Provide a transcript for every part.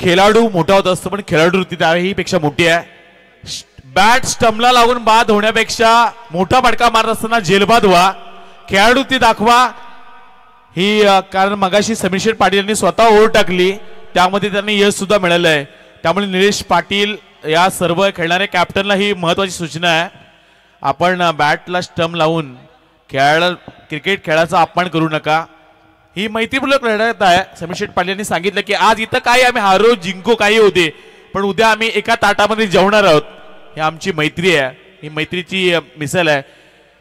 खेळाडू मोठा होत असतो पण खेळाडू वृत्ती त्याही पेक्षा मोठी आहे. बॅट स्टंपला लागून बाद होण्यापेक्षा मोठा फटका मारत असताना झेलबाद व्हा, खेळाडू वृत्ती दाखवा. ही कारण मगाशी समीर पाटील यांनी स्वतः ओव्हर टाकली, त्यामध्ये त्यांनी यश सुद्धा मिळालं आहे. त्यामुळे निलेश पाटील या सर्व खेळणाऱ्या कॅप्टनला ही महत्वाची सूचना आहे. आपण बॅटला स्टंप लावून क्रिकेट खेळाचा अपमान करू नका. ही मैत्रीपूर्वक लढत आहे. समीर पाटील यांनी सांगितलं की आज इथं काही आम्ही हारो जिंको काही होते, पण उद्या आम्ही एका ताटामध्ये जेवणार आहोत. ही आमची मैत्री आहे, ही मैत्रीची मिसाल आहे.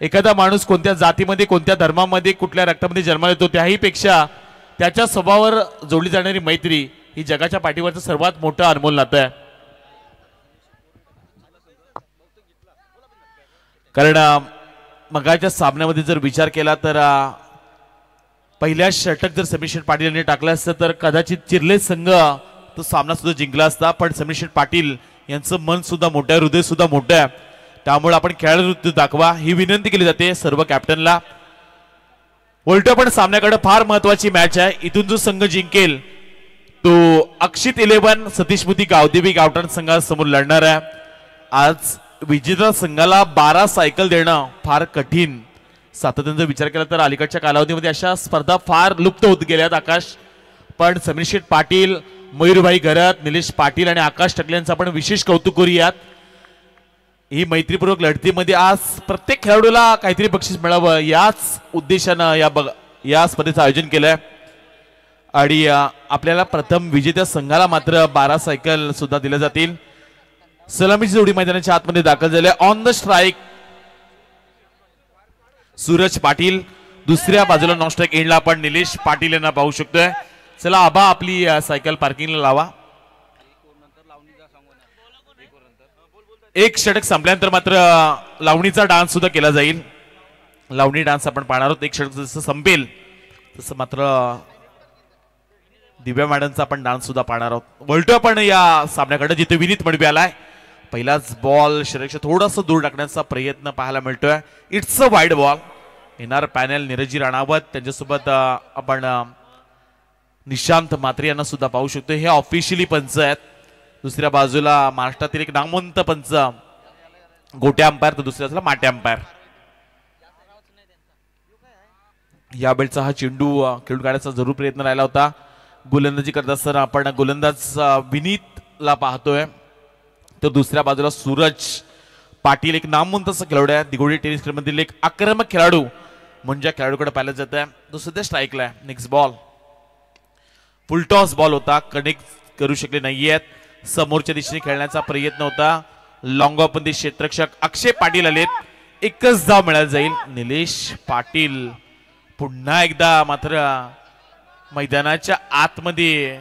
एखादा माणूस कोणत्या जातीमध्ये, कोणत्या धर्मामध्ये, कुठल्या रक्तामध्ये जन्माला येतो त्याही पेक्षा त्याच्या स्वभावावर जोडली जाणारी मैत्री ही जगाच्या पाठीवरचं सर्वात मोठं अनमोल नातं आहे. कारण मगाच्या सामन्यामध्ये जर विचार केला तर पहिल्या षटक जर समीर पाटील यांनी टाकलं असतं तर कदाचित चिरले संघ तो सामना सुद्धा जिंकला असता. पण समीर पाटील यांचं मन सुद्धा मोठं आहे, हृदय सुद्धा मोठं आहे. त्यामुळे आपण खेळाडू दाखवा ही विनंती केली जाते सर्व कॅप्टनला. उलट पण सामन्याकडे फार महत्वाची मॅच आहे. इथून जो संघ जिंकेल तो अक्षित 11 सतीश मुदी गावदेवी गावठाण संघासमोर लढणार आहे. आज विजेता संघाला 12 सायकल देणं फार कठीण. सातत्याचा विचार केला तर अलीकडच्या कालावधीमध्ये अशा स्पर्धा फार लुप्त होत गेल्यात आकाश. पण समीर पाटील, मयूरभाई घरत, निलेश पाटील आणि आकाश टकले यांचं आपण विशेष कौतुक करूयात. ही मैत्रीपूर्वक लढतीमध्ये आज प्रत्येक खेळाडूला काहीतरी बक्षीस मिळावं याच उद्देशानं या स्पर्धेचं आयोजन केलंय. आणि आपल्याला प्रथम विजेत्या संघाला मात्र 12 सायकल सुद्धा दिल्या जातील. सलामीची जोडी मैदानाच्या आतमध्ये दाखल झाल्या. On the strike Suraj Patil, दुसऱ्या बाजूला नॉन स्ट्राईक एंडला आपण निलेश पाटील यांना पाहू शकतोय. चला आबा आपली सायकल पार्किंगला लावा. एक षटक संपल्यानंतर मात्र लावणीचा डान्स सुद्धा केला जाईल. लावणी डान्स आपण पाहणार आहोत. एक षटक जसं संपेल तसं मात्र दिव्या मॅडमचा आपण डान्स सुद्धा पाहणार आहोत. वळतो आपण या सामन्याकडे जिथे विनीत मडवी आलाय. पहिलाच बॉल शरीराच्या थोडासा दूर टाकण्याचा प्रयत्न पाहायला मिळतोय. It's a wide ball. येणार पॅनल निरजी राणावत, त्यांच्यासोबत आपण निशांत मात्रे यांना सुद्धा पाहू शकतो. हे ऑफिशियली पंच आहेत. दुसऱ्या बाजूला महाराष्ट्रातील एक नामवंत पंच गोट्या अंपायर, तर दुसऱ्या बाजूला माटे अंपायर. या बेलचा हा चेंडू खेळून काढण्याचा जरूर प्रयत्न राहिला होता. गोलंदाजी करत असताना आपण गोलंदाज विनीतला पाहतोय. तर दुसऱ्या बाजूला सूरज पाटील एक नामवंत असा खेळाडू आहे. दिघोडी टेनिस मधील एक आक्रमक खेळाडू म्हणजे खेळाडूकडे पाहिलं जात आहे. तो सध्या स्ट्राईकला आहे. नेक्स्ट बॉल फुलटॉस बॉल होता, कनेक्ट करू शकले नाहीयेत. समोरच्या दिशेने खेळण्याचा प्रयत्न होता. लॉंग ऑफ मध्ये क्षेत्ररक्षक अक्षय पाटील आलेत. एकच धाव मिळाला जाईल. निलेश पाटील पुन्हा एकदा मात्र मैदानाच्या आतमध्ये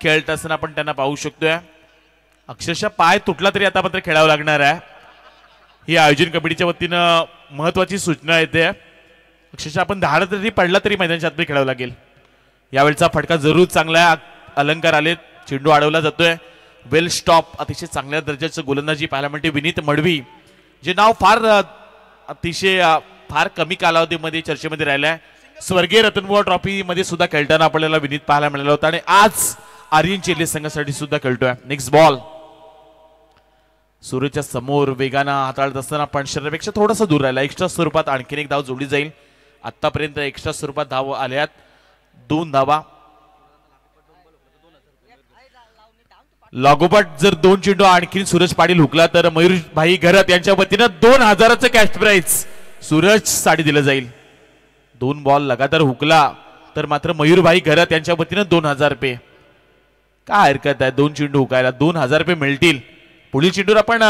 खेळत असताना आपण त्यांना पाहू शकतोय. अक्षरशः पाय तुटला तरी आता मात्र खेळावं लागणार आहे. ही आयोजन कमिटीच्या वतीनं महत्वाची सूचना येते. अक्षरशः आपण धाड तरी पडला तरी मैदानाच्या आतमध्ये खेळावं लागेल. यावेळचा फटका जरूर चांगला आहे. अलंकार आलेत. चेंडू अडवला जातोय. वेल स्टॉप. अतिशय चांगल्या दर्जाचं गोलंदाजी पाहायला मिळते. विनीत मडवी जे नाव फार कमी कालावधीमध्ये चर्चेमध्ये राहिलंय. स्वर्गीय रतनबुवा ट्रॉफी मध्ये सुद्धा खेळताना आपल्याला विनीत पाहायला मिळाला होता आणि आज आर्यन चेल्ले संघासाठी सुद्धा खेळतोय. नेक्स्ट बॉल सूर्यच्या समोर वेगानं हाताळत असताना पण शरीरापेक्षा थोडासा दूर राहिला. एक्स्ट्रा स्वरूपात आणखीन एक धाव जोडली जाईल. आतापर्यंत एक्स्ट्रा स्वरूपात धाव आल्यात 2 धावा. लागोपाठ जर 2 चेंडू आणखी सूरज पाटील हुकला तर मयूरभाई घरत यांच्या वतीनं 2000चं कॅश प्राइज सूरज साठी दिलं जाईल. 2 बॉल लगातार हुकला तर मात्र मयूरभाई घरत यांच्या वतीनं 2000 रुपये. काय हरकत आहे 2 चेंडू हुकायला 2000 रुपये मिळतील. पुढील चेंडूवर आपण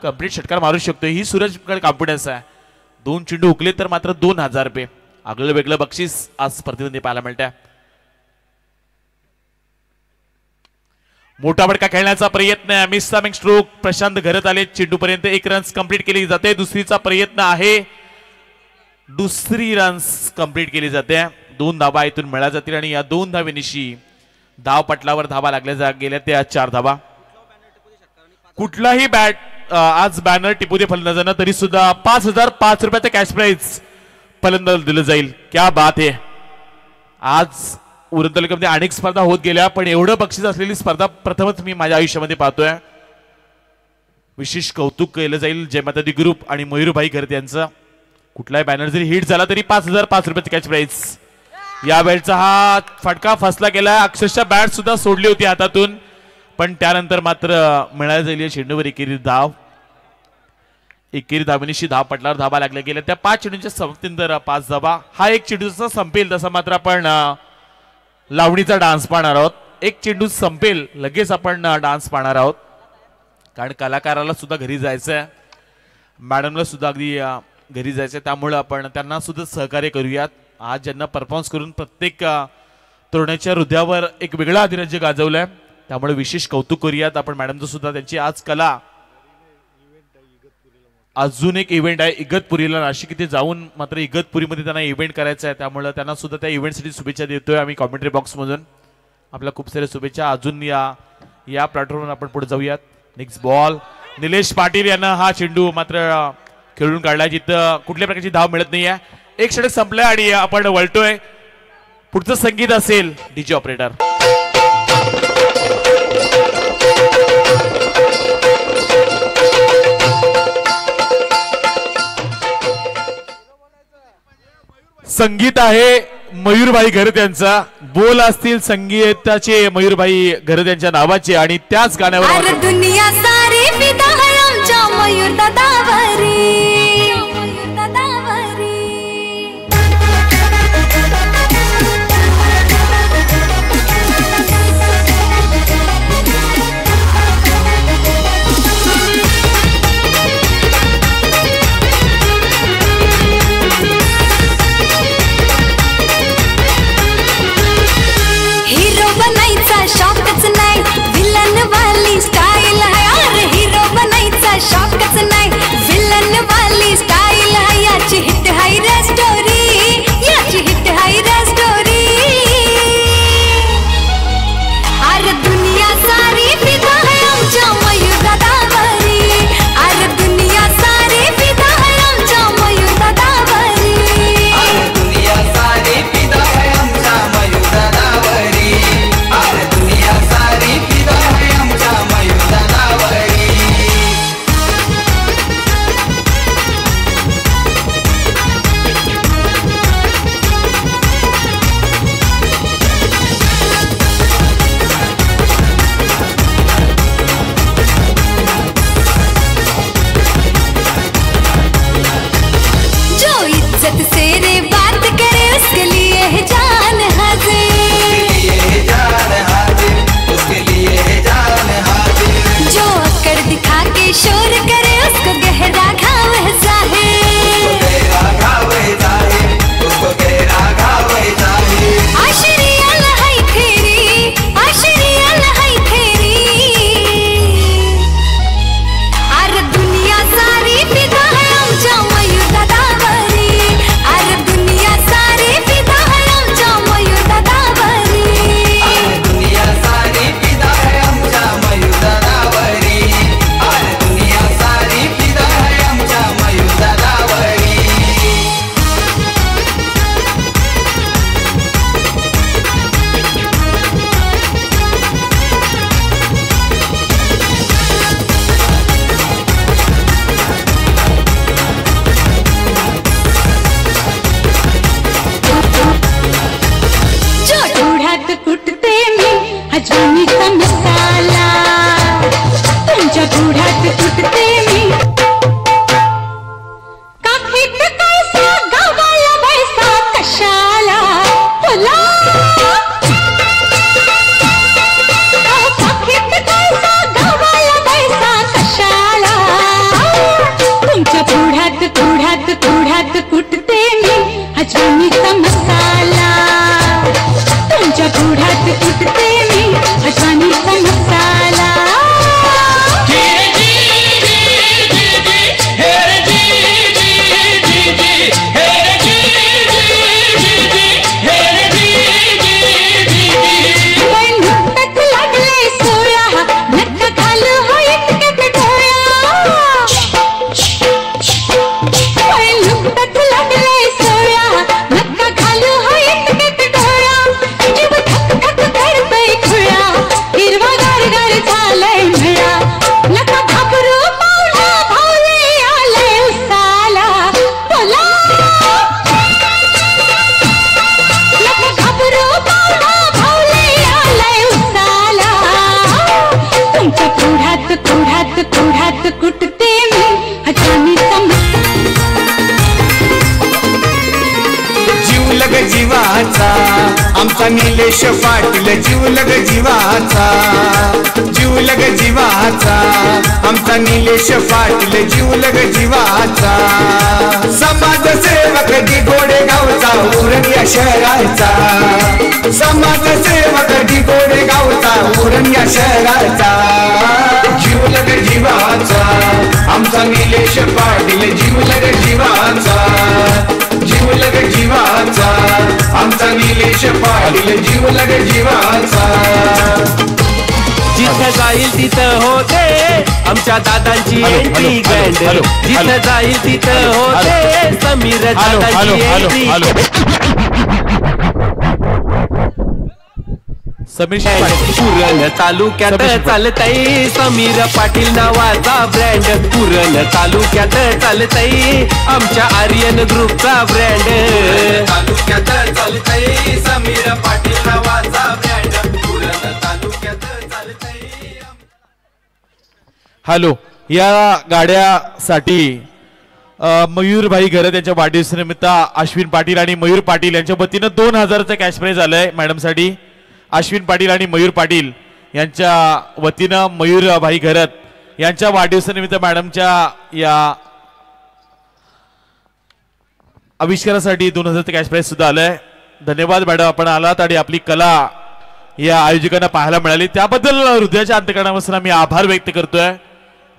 कंप्लीट षटकार मारू शकतो. ही सूरजकडे कॉन्फिडन्स आहे. 2 चेंडू हुकले तर मात्र 2000 रुपये. आगळं वेगळं बक्षीस आज स्पर्धेमध्ये पाहायला मिळतंय. मोठा फटका खेळण्याचा प्रयत्न आहे. मिसमिंग स्ट्रोक. प्रशांत घरत आले. चेंडू पर्यंत 1 रन्स कंप्लीट केली जाते. दुसरीचा प्रयत्न आहे. दुसरी रन्स कंप्लीट केली जाते. 2 धावा इथून मिळाल्या जातील आणि या 2 धावेनिशी धाव पटलावर धावा लागल्या गेल्या त्या 4 धावा. कुठलाही बॅट आज बॅनर टिपू दे फलंदाजांना तरी सुद्धा 5005 रुपयाचं कॅश प्राइज फलंदाज दिलं जाईल. क्या बात आहे. आज उरण तालुक्यामध्ये अनेक स्पर्धा होत गेल्या, पण एवढं बक्षीस असलेली स्पर्धा प्रथमच मी माझ्या आयुष्यामध्ये पाहतोय. विशेष कौतुक केलं जाईल जय माता दी ग्रुप आणि मयूरभाई खरत यांचं. कुठलाही बॅनर जरी हिट झाला तरी 5,005 रुपयाची कॅच प्राइस. या वेळचा हा फटका फसला गेला, अक्षरशः बॅट सुद्धा सोडली होती हातातून, पण त्यानंतर मात्र मिळाली जाईल चेंडूवर एकेरी धाव. एकेरी धावनीशी धाव पटलावर धाबा लागल्या गेल्या. त्या 5 चेंडूंच्या समाप्तीनंतर 5 धाबा. हा एक चेंडू जसा संपेल तसा मात्र आपण लावणीचा डान्स पाहणार आहोत. एक चेंडू संपेल लगेच आपण डान्स पाहणार आहोत, कारण कलाकाराला सुद्धा घरी जायचंय, मॅडमला सुद्धा अगदी घरी जायचंय, त्यामुळे आपण त्यांना सुद्धा सहकार्य करूयात. आज ज्यांना परफॉर्मन्स करून प्रत्येक तरुणाच्या हृदयावर एक वेगळा अधिराज्य गाजवलंय, त्यामुळे विशेष कौतुक करूयात आपण मॅडमचं सुद्धा. त्यांची आज कला. अजून एक इव्हेंट आहे इगतपुरीला, नाशिक इथे जाऊन मात्र इगतपुरीमध्ये त्यांना इव्हेंट करायचा आहे, त्यामुळे त्यांना सुद्धा त्या इव्हेंटसाठी शुभेच्छा देतोय आम्ही कॉमेंट्री बॉक्समधून. आपल्या खूप साऱ्या शुभेच्छा. अजून या प्लॅटफॉर्मवर आपण पुढे जाऊयात. नेक्स्ट बॉल निलेश पाटील यांना हा चेंडू मात्र खेळून काढला, जिथं कुठल्या प्रकारची धाव मिळत नाहीये. एक षटक संपलं आणि आपण वळतोय. पुढचं संगीत असेल डीजे ऑपरेटर. संगीत आहे मयूरभाई घरत यांचा, बोल असतील संगीताचे मयूरभाई घरत यांच्या नावाचे, आणि त्याच गाण्यावर दुनिया सारी फिदा है आमच्या मयूर दादावरी. शॉकच नाही विलन वाली स्टाईल है, और हीरो बनायचा शॉकच नाही विलन वाली स्टाईल है. याची हिट हाय रे स्टोरी, याची हिट हाय रे स्टोरी. अरे दुनिया सारी फिदा है आमच्या मयूर दादावरी. अरे दुनिया सारी फिदा है आमच्या मयूर दादावरी. अरे दुनिया सारी फिदा है आमच्या मयूर दादावरी. अरे दुनिया सारी फिदा है आमच्या मयूर दादावरी. जो इज्जत से रे बात करे उसके लिए है जान हाजिर. उसके लिए जान हाजिर, उसके लिए जान हाजिर. जो अक्कड़ दिखा के शोर करे उसको गहरा घाव है जाहिर. गहरा घाव है जाहिर, उसको गहरा घाव है जाहिर. आशिरिया लहाई फेरी, आशिरिया लहाई फेरी. अरे दुनिया सारी फिदा है आमच्या मयूर दादावरी. अरे दुनिया सारी फिदा है आमच्या मयूर दादावरी. अरे दुनिया सारी फिदा है आमच्या मयूर दादावरी. अरे दुनिया सारी फिदा है आमच्या मयूर दादावरी. जो ढोढ्यात कुटते मी अजवानीचा मसाला. तुमच्या ढोढ्यात कुटते मी काखीत कैसा गावाला बैसा कशाला होला. काखीत कैसा गावाला बैसा कशाला. तुमच्या ढोढ्यात ढोढ्यात ढोढ्यात कुटते मी अजवानीचा मसाला. तुमच्या ढोढ्यात कुटते मी अजवानी जीवाचा आमचा निलेश पाटील जीवलग जीवाचा जीवलग जीवाचा आमचा निलेश पाटील जीवलग जीवाचा समाजसेवक दिगोडे गावचा उरण या शहराचा समाजसेवक दिगोडे गावचा उरण या शहराचा जीवलग जीवाचा आमचा निलेश पाटील जीवलग जीवाचा जीवलग जीवाचा आमचा निलेश पाटील जीवलग जीवाचा जिथं जाईल तिथं होते आमच्या दादांची एंट्री ग्रँड जिथं जाईल तिथं होते समीर दादांची एंट्री पुरण तालुक्यात चालतई समीर पाटील नावाचा ब्रँड पुरण तालुक्यात चालतई आमच्या आर्यन ग्रुपचा ब्रँड तालुक्यात चालतंय समीर पाटील नावाचा ब्रँड पुरण तालुक्यात चालतंय हॅलो या गाड्यासाठी मयूरभाई घरत यांच्या वाढदिवसानिमित्त अश्विन पाटील आणि मयूर पाटील यांच्या वतीनं 2000चं कॅश प्राइज आलंय मॅडमसाठी. अश्विन पाटील आणि मयूर पाटील यांच्या वतीनं मयूरभाई घरत यांच्या वाढदिवसानिमित्त मॅडमच्या या आविष्कारासाठी 2000चं कॅश प्राइज सुद्धा आलंय. धन्यवाद मॅडम, आपण आलात आणि आपली कला या आयोजकांना पाहायला मिळाली त्याबद्दल हृदयाच्या अंतकरणापासून आम्ही आभार व्यक्त करतोय.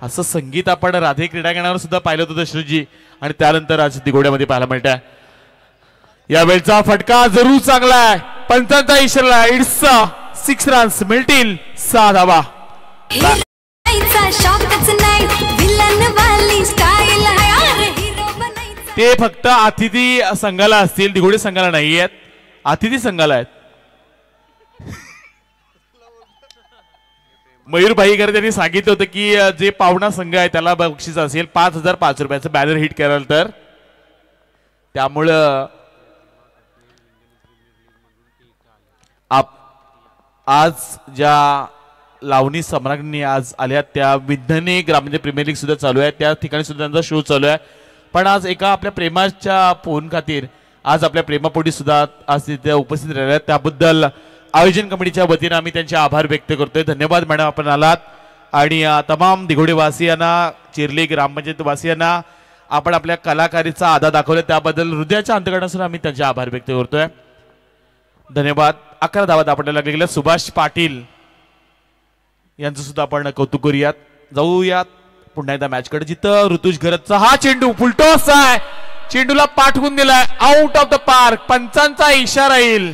असं संगीत आपण राधे क्रीडा केंद्रावर सुद्धा पाहिलं होतं दशरथजी आणि त्यानंतर आज दिगोड्यामध्ये पाहायला मिळतंय. यावेळचा फटका जरूर चांगला आहे. पंचांचा इशारा इट्स 6 रन्स मिळतील 6 धावा. ते फक्त अतिथी संघाला असतील, दिगोडे संघाला नाही आहेत, अतिथी संघाला आहेत. मयूरभाई घर त्यांनी सांगितलं होतं की जे पाहुणा संघ आहे त्याला बक्षीस असेल 5005 रुपयाचं बॅनर हिट कराल तर. त्यामुळं आज ज्या लावणी सम्राज्ञी आज आल्या त्या विधने ग्रामीण प्रीमियर लीग सुद्धा चालू आहे, त्या ठिकाणी सुद्धा त्यांचा शो चालू आहे. पण आज एका आपल्या प्रेमाच्या फोन खातीर आज आपल्या प्रेमापोटी सुद्धा आज तिथे उपस्थित राहिल्या, त्याबद्दल आयोजन कमिटीच्या वतीने आम्ही त्यांचे आभार व्यक्त करतोय. धन्यवाद मॅडम, आपण आलात. आणि तमाम दिघोडेवासियांना, चिरली ग्रामपंचायत वासियांना आपण आपल्या कलाकारीचा आदर दाखवला त्याबद्दल हृदयाच्या अंतकरणातून आम्ही त्यांचे आभार व्यक्त करतोय. धन्यवाद. 11 धावात आपल्याला लागलेल्या सुभाष पाटील यांचं सुद्धा आपण कौतुक करूयात. जाऊयात पुन्हा एकदा मॅच कडे जिथं ऋतुज घरतचा हा चेंडू फुलटॉस आहे, चेंडूला पाठवून दिलाय आउट ऑफ द पार्क. पंचांचा इशारा येईल.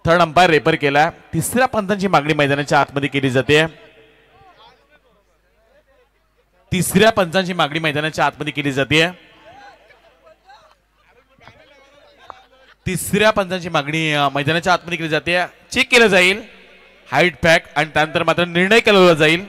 थर्ड अंपायर रेफर केलाय. तिसऱ्या पंचांची मागणी मैदानाच्या आतमध्ये केली जाते. तिसऱ्या पंचांची मागणी मैदानाच्या आतमध्ये केली जाते. तिसऱ्या पंचांची मागणी मैदानाच्या आतमध्ये केली जाते. चेक केलं जाईल हाईट पॅक आणि त्यानंतर मात्र निर्णय केला जाईल.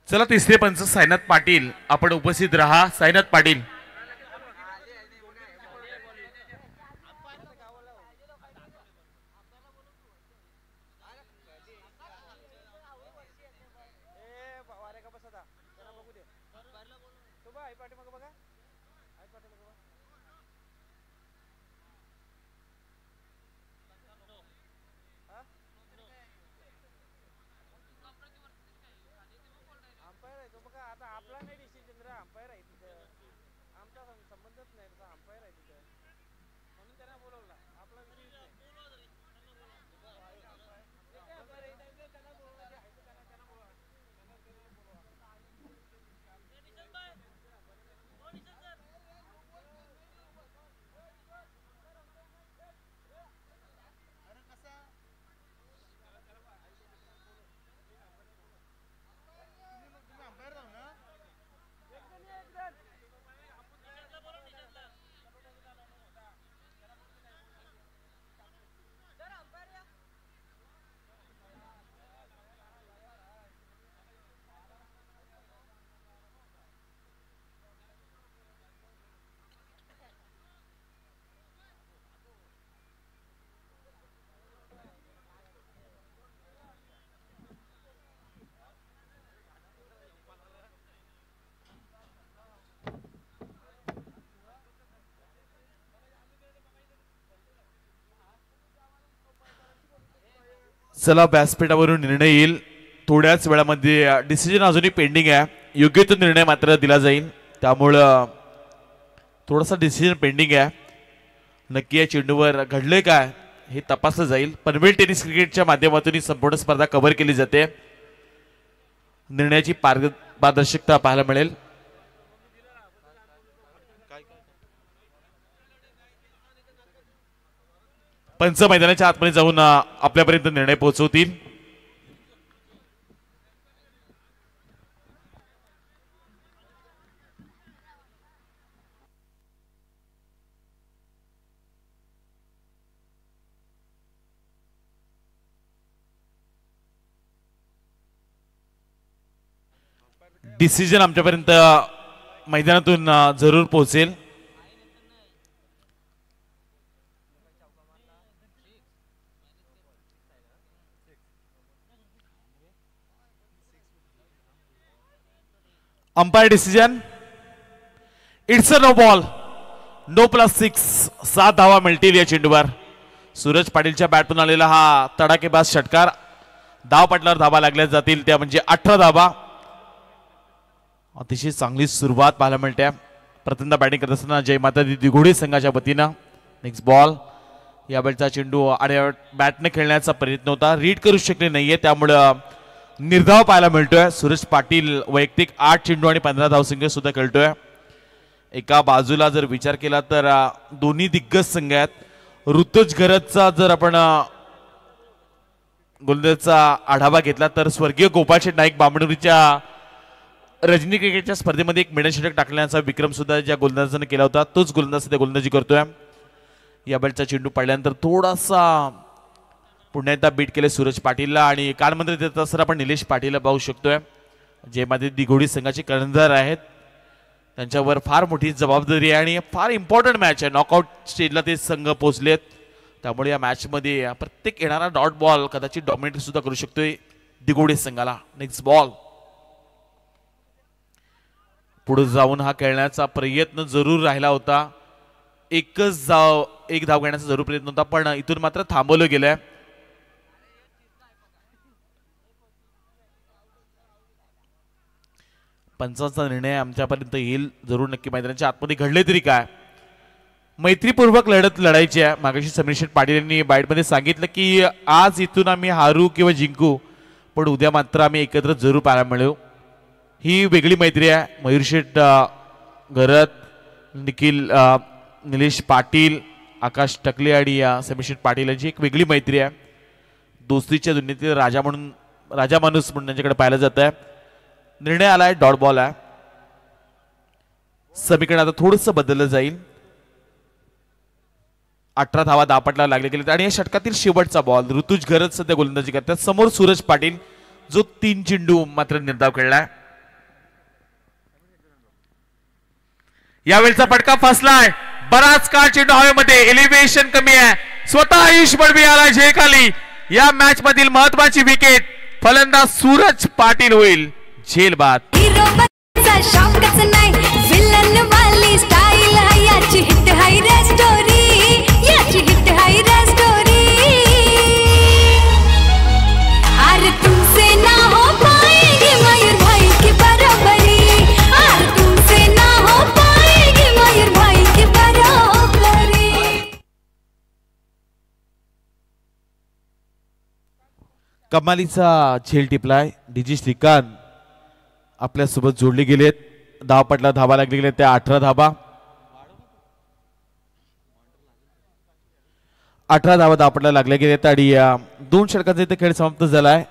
चला तिसरे पंच साईनाथ पाटील आपण उपस्थित राहा. साईनाथ पाटील चला व्यासपीठावरून निर्णय येईल थोड्याच वेळामध्ये. डिसिजन अजूनही पेंडिंग आहे. योग्य तो निर्णय मात्र दिला जाईल. त्यामुळं थोडासा डिसिजन पेंडिंग आहे. नक्की या चेंडूवर घडले काय हे तपासलं जाईल. पनवेल टेनिस क्रिकेटच्या माध्यमातून ही संपूर्ण स्पर्धा कव्हर केली जाते. निर्णयाची पारदर्शकता पाहायला मिळेल. पंच मैदानाच्या आतमध्ये जाऊन आपल्यापर्यंत निर्णय पोहोचवतील. डिसिजन आमच्यापर्यंत मैदानातून जरूर पोहोचेल. Umpire decision it's a no ball. No +6. 7 धावा मिळतील या चेंडूवर. सूरज पाटीलच्या बॅटमधून आलेला हा तडाखेबाज षटकार. धाव पटलावर धावा लागल्या जातील त्या म्हणजे 18 धावा. अतिशय चांगली सुरुवात पाहायला मिळते. प्रथमदा बॅटिंग करत असताना जय माता दी दिघोडी संघाच्या वतीनं. Next ball. या वेळचा चेंडू आणि बॅटने खेळण्याचा प्रयत्न होता. रीड करू शकले नाहीये त्यामुळं निर्धाव पाहायला मिळतोय. सूरज पाटील वैयक्तिक 8 चेंडू आणि 15 धावसंख्या सुद्धा खेळतोय. एका बाजूला जर विचार केला तर दोन्ही दिग्गज संघ आहेत. ऋतुज घरतचा जर आपण गोलंदाजीचा आढावा घेतला तर स्वर्गीय गोपाळशेठ नाईक बामणुरीच्या रजनी क्रिकेटच्या स्पर्धेमध्ये एक मिडन षटक टाकण्याचा विक्रम सुद्धा ज्या गोलंदाजाने केला होता तोच गोलंदाज सध्या गोलंदाजी करतोय. या बॅटचा चेंडू पडल्यानंतर थोडासा पुन्हा एकदा बीट केले सूरज पाटीलला आणि कानमंत्री देत असताना आपण निलेश पाटीलला पाहू शकतोय. जे मध्ये दिघोडी संघाचे कर्णधार आहेत त्यांच्यावर फार मोठी जबाबदारी आहे आणि फार इम्पॉर्टंट मॅच आहे. नॉकआउट स्टेजला ते संघ पोहोचलेत. त्यामुळे या मॅच मध्ये प्रत्येक येणारा डॉट बॉल कदाचित डॉमिनेट सुद्धा करू शकतोय दिघोडी संघाला. Next ball. पुढे जाऊन हा खेळण्याचा प्रयत्न जरूर राहिला होता. एक धाव घेण्याचा जरूर प्रयत्न होता पण इथून मात्र थांबवलं गेलंय. पंचांचा निर्णय आमच्यापर्यंत येईल जरूर नक्की. मैदानाच्या आतमध्ये घडले तरी काय. मैत्रीपूर्वक लढत लढायची आहे. मागाशी समीर शेठ पाटील यांनी बाईटमध्ये सांगितलं की आज इथून आम्ही हारू किंवा जिंकू पण उद्या मात्र आम्ही एकत्र जरूर पाहायला मिळू. ही वेगळी मैत्री आहे. मयूर शेठ घरत, निखिल निलेश पाटील, आकाश टकले आणि समीर शेठ पाटील यांची एक वेगळी मैत्री आहे. दोस्तीच्या दुनियेतील राजा माणूस म्हणून त्यांच्याकडे पाहिलं जात आहे. निर्णय आलाय डॉट बॉल आहे. समीकरण आता थोडंसं बदललं जाईल. 18 धावा दापटला लागले गेले आणि या षटकातील शेवटचा बॉल. ऋतुज घरत सध्या गोलंदाजी करतात. समोर सूरज पाटील जो 3 चेंडू मात्र निर्धाव खेळलाय. यावेळचा फटका फसलाय. बराच काळ चेंडू हवेमध्ये. एलिव्हेशन कमी आहे. स्वतः आयुष बडवी आला झेल खाली. या मॅच मधील महत्वाची विकेट फलंदाज सूरज पाटील होईल. झेल बाद. हिरो बनचा शौकच नाही. विलन वाली स्टाईल है याची हिट हाय रे स्टोरी. याची हिट हाय रे स्टोरी. अरे तुमसे ना हो पाएगी मयूर भाई की बराबरी. अरे तुमसे ना हो पाएगी मयूर भाई की बराबरी. कमालीचा झेल टिपलाय. डीजी श्रीकांत आपल्यासोबत जोडले गेलेत. धावपटला धावा लागले गेले त्या 18 धावा. 18 धावा धावपटला लागल्या गेलेत आणि 2 षटकांचा इथे खेळ समाप्त झालाय.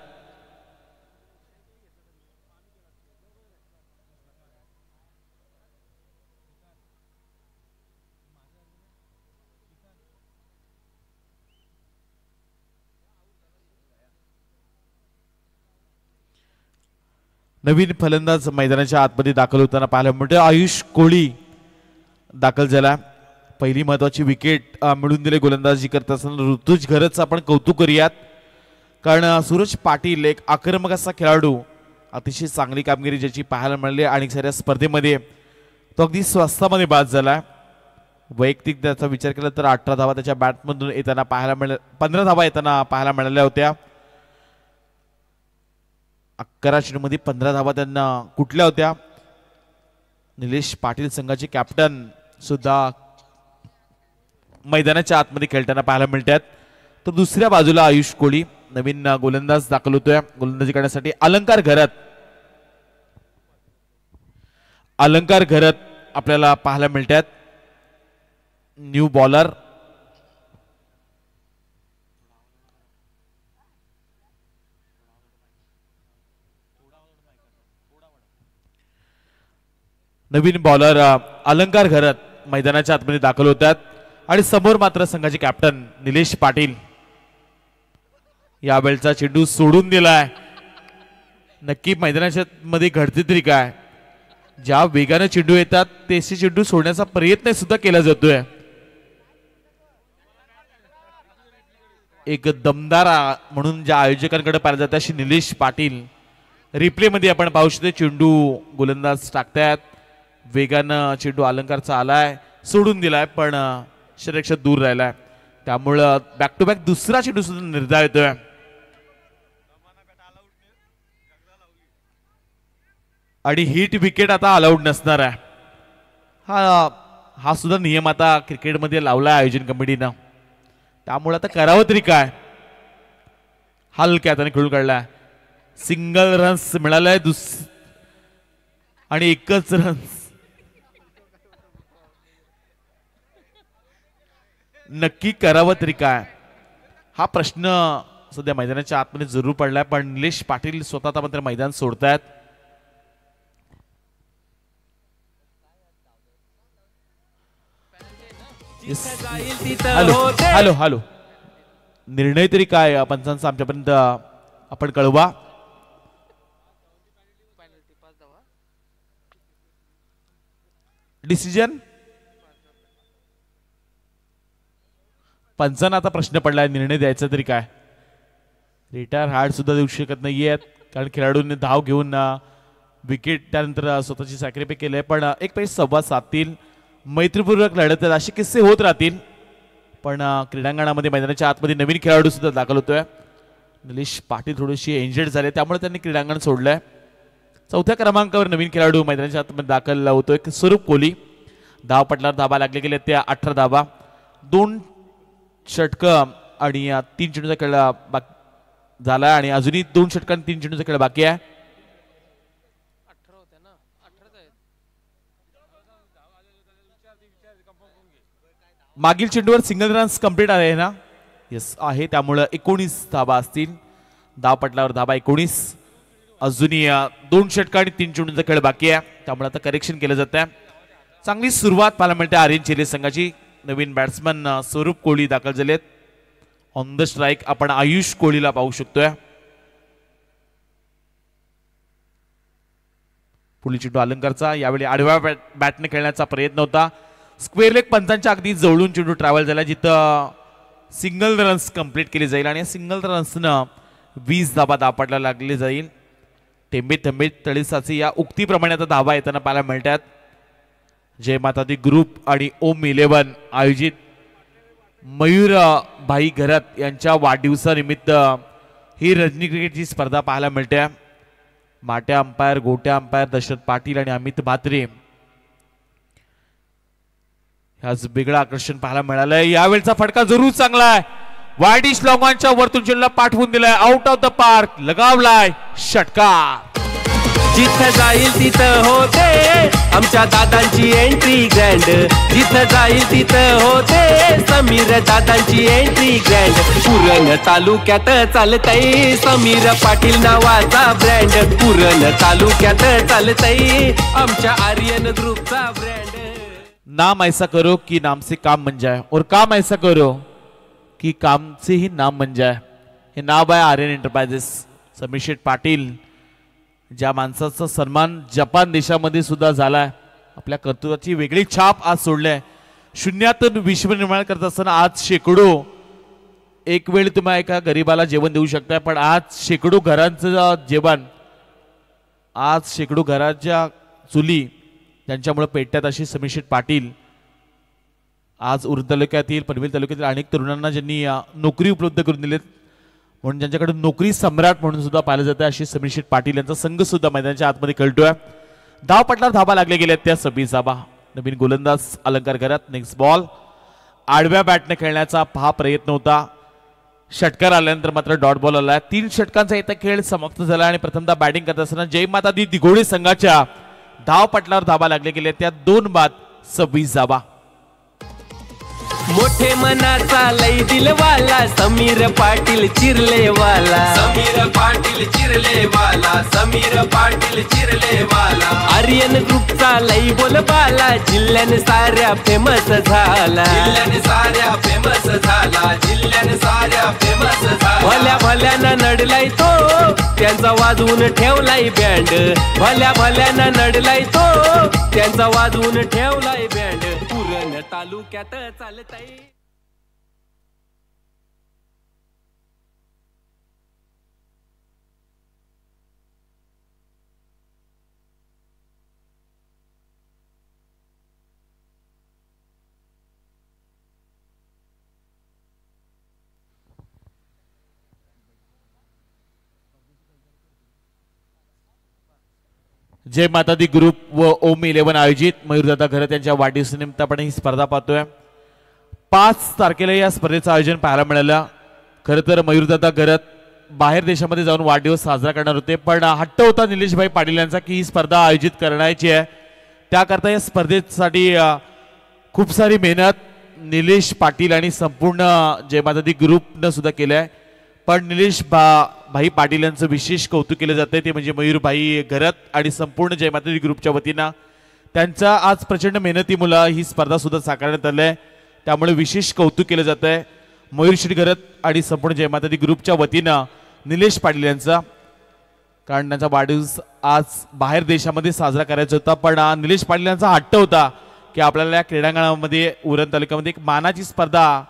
नवीन फलंदाज मैदानाच्या आतमध्ये दाखल होताना पाहायला मिळते. आयुष कोळी दाखल झाला. पहिली महत्वाची विकेट मिळून दिले गोलंदाजी करत असताना ऋतुज घरतचं आपण कौतुक करूयात. कारण सूरज पाटील एक आक्रमक असा खेळाडू. अतिशय चांगली कामगिरी ज्याची पाहायला मिळाली आणि साऱ्या स्पर्धेमध्ये तो अगदी स्वस्तामध्ये बाद झाला. वैयक्तिक त्याचा विचार केला तर 18 धावा त्याच्या बॅटमधून येताना पाहायला मिळाल्या. 15 धावा येताना पाहायला मिळाल्या होत्या. 11 चेंडूमध्ये 15 धावा त्यांना कुठल्या होत्या. निलेश पाटील संघाचे कॅप्टन सुद्धा मैदानाच्या आतमध्ये खेळताना पाहायला मिळतात. तर दुसऱ्या बाजूला आयुष कोळी नवीन गोलंदाज दाखल होतोय. गोलंदाजी करण्यासाठी अलंकार घरत आपल्याला पाहायला मिळतात. New bowler. नवीन बॉलर अलंकार घरत मैदानाच्या आतमध्ये दाखल होतात आणि समोर मात्र संघाचे कॅप्टन निलेश पाटील. यावेळचा चेंडू सोडून दिलाय. नक्की मैदानाच्या मध्ये घडते तरी काय. ज्या वेगाने चेंडू येतात तेसे चेंडू सोडण्याचा प्रयत्न सुद्धा केला जातोय. एक दमदार म्हणून ज्या आयोजकांकडे पाहिलं जातं अशी निलेश पाटील. रिप्ले मध्ये आपण पाहू शकतो चेंडू गोलंदाज टाकतायत. वेगानं चेंडू अलंकारचा आलाय, सोडून दिलाय पण शरीरक्षा दूर राहिलाय. त्यामुळं बॅक टू बॅक दुसरा चेंडू सुद्धा निर्धार येतोय. आणि हिट विकेट आता अलाउड नसणार आहे. हा सुद्धा नियम आता क्रिकेटमध्ये लावलाय आयोजन कमिटीनं. त्यामुळे आता करावं तरी काय. हलक्या हाताने खेळून काढलाय. सिंगल रन्स मिळालाय आणि एकच रन्स. नक्की करावं तरी काय हा प्रश्न सध्या मैदानाच्या आतमध्ये जरूर पडलाय. पण निलेश पाटील स्वतः मात्र मैदान सोडतायत. हॅलो हॅलो निर्णय तरी काय पंचांचा आमच्यापर्यंत आपण कळवा. डिसिजन पंचांना आता प्रश्न पडलाय निर्णय द्यायचा तरी काय. रिटायर हार्ड सुद्धा देऊ शकत नाहीयेत कारण खेळाडूंनी धाव घेऊन विकेट त्यानंतर स्वतःची सॅक्रिफाय केलंय. पण एक पैसे संवाद साधतील, मैत्रीपूर्वक लढत असे किस्से होत राहतील. पण क्रीडांगणामध्ये मैदानाच्या आतमध्ये नवीन खेळाडू सुद्धा दाखल होतोय. निलेश पाटील थोडीशी इंजर्ड झाले त्यामुळे त्यांनी क्रीडांगण सोडलंय. चौथ्या क्रमांकावर नवीन खेळाडू मैदानाच्या आतमध्ये दाखल होतोय स्वरूप कोहली. धाव पटलावर धाबा लागले गेले त्या 18 धाबा. 2 षटकं आणि 3 चेंडूचा खेळ झाला आणि अजूनही 2 षटकं आणि 3 चेंडूचा खेळ बाकी आहे. मागील चेंडूवर सिंगल रन्स कंप्लीट आहे ना. येस आहे. त्यामुळे 19 धाबा असतील. धाव पटलावर धाबा 19. अजूनही 2 षटकं आणि 3 चेंडूचा खेळ बाकी आहे. त्यामुळे आता करेक्शन केलं जात आहे. चांगली सुरुवात पाहायला मिळते आर्यन चिले संघाची. नवीन बॅट्समन स्वरूप कोहली दाखल झालेत. ऑन द स्ट्राईक आपण आयुष कोहलीला पाहू शकतोय. पुढील चेंडू अलंकारचा. यावेळी आडव्या बॅटने खेळण्याचा प्रयत्न होता. स्क्वेअर लेग पंचांच्या अगदी जवळून चेंडू ट्रॅव्हल झाला जिथं सिंगल रन्स कंप्लीट केली जाईल आणि सिंगल रन्सनं 20 धाबा दापटला लागले जाईल. थेंबे थेंबे तळे साचे या उक्तीप्रमाणे आता धाबा येताना पाहायला मिळतात. जय माता दी ग्रुप आणि ओम 11 आयोजित मयूर भाई घरत यांच्या वाढदिवसानिमित्त ही रणजी क्रिकेटची स्पर्धा पाहायला मिळते. माट्या अंपायर, गोट्या अंपायर दशरथ पाटील आणि अमित भात्रे ह्याच वेगळं आकर्षण पाहायला मिळालंय. यावेळचा फटका जरूर चांगला आहे. वाईडिश लॉंगॉनच्या वरतून चेंडूला पाठवून दिलाय. आउट ऑफ द पार्क लगावलाय षटकार. जिथं जाईल तिथं होते आमच्या दादांची एंट्री ग्रँड. जिथं जाईल तिथं होते समीर दादांची एंट्री ग्रँड. पुरण तालुक्यात चालतय समीर पाटील नावाचा ब्रँड. पुरण तालुक्यात चालतय आमच्या आर्यन ग्रुपचा ब्रँड. नाम ऐसा करो कि नाम से काम बन जाए और काम ऐसा करो कि काम से ही नाम बन जाए. हे नाव आहे आर्यन एंटरप्राइजेस. समीर शेठ पाटील ज्या माणसाचा सन्मान जपान देशामध्ये सुद्धा झालाय. आपल्या कर्तृत्वाची वेगळी छाप आज सोडलाय. शून्यातून विश्व निर्माण करत असताना आज शेकडो एक वेळ तुम्हाला एका गरीबाला जेवण देऊ शकताय. पण आज शेकडो घरांचं जेवण, आज शेकडो घराच्या चुली त्यांच्यामुळे पेटतात अशी समीर शेठ पाटील आज उरण तालुक्यातील, पनवेल तालुक्यातील अनेक तरुणांना ज्यांनी नोकरी उपलब्ध करून दिलेत. म्हणून ज्यांच्याकडे नोकरी सम्राट म्हणून सुद्धा पाहिलं जातं अशी समीर शेठ पाटील यांचा संघ सुद्धा मैदानाच्या आतमध्ये खेळतोय. धाव पटलावर धाबा लागले गेले त्या 26 धाबा. नवीन गोलंदाज अलंकार करत नेक्स्ट बॉल आडव्या बॅटने खेळण्याचा हा प्रयत्न होता. षटकार आल्यानंतर मात्र डॉट बॉल आला. 3 षटकांचा इथं खेळ समाप्त झाला आणि प्रथमतः बॅटिंग करत असताना जय माता दी दिघोडी संघाच्या धाव पटलावर धाबा लागले गेले त्या 2 बाद 26 धाबा. मोठे मनाचा लई दिलवाला समीर पाटील चिरलेवाला. समीर पाटील चिरलेवाला. समीर पाटील चिरलेवाला. आर्यन ग्रुपचा लई बोलबाला जिल्ह्याने साऱ्या फेमस झाला. जिल्ह्याने साऱ्या फेमस झाला. जिल्ह्याने साऱ्या फेमस झाला. भल्या भल्यानं नडलाय तो त्यांचा वाजवून ठेवलाय बँड. भल्या भल्यानं नडलाय तो त्यांचा वाजवून ठेवलाय बँड. पुरण तालुक्यात चालताय. जय माता दी ग्रुप व ओम 11 आयोजित मयूरदादा घरत यांच्या वाढदिवसानिमित्त आपण ही स्पर्धा पाहतोय. 5 तारखेला या स्पर्धेचं आयोजन पाहायला मिळालं. खरं तर मयूरदादा घरत बाहेर देशामध्ये जाऊन वाढदिवस साजरा करणार होते, पण हट्ट होता निलेशभाई पाटील यांचा की ही स्पर्धा आयोजित करण्याची आहे. त्याकरता या स्पर्धेसाठी खूप सारी मेहनत निलेश पाटील आणि संपूर्ण जय माता दी ग्रुपनं सुद्धा केली आहे. पण निलेश भाई पाटील यांचं विशेष कौतुक केलं जातं ते म्हणजे मयूरभाई घरत आणि संपूर्ण जय माता दी ग्रुपच्या वतीनं त्यांच्या आज प्रचंड मेहनतीमुळे ही स्पर्धा सुद्धा साकारण्यात आली आहे. त्यामुळे विशेष कौतुक केलं जात आहे मयूर शेठ घरत आणि संपूर्ण जय माता दी ग्रुपच्या वतीनं निलेश पाटील यांचा. कारण त्यांचा वाढदिवस आज बाहेर देशामध्ये साजरा करायचा होता, पण निलेश पाटील यांचा हट्ट होता की आपल्याला या क्रीडांगणामध्ये उरण तालुक्यामध्ये एक मानाची स्पर्धा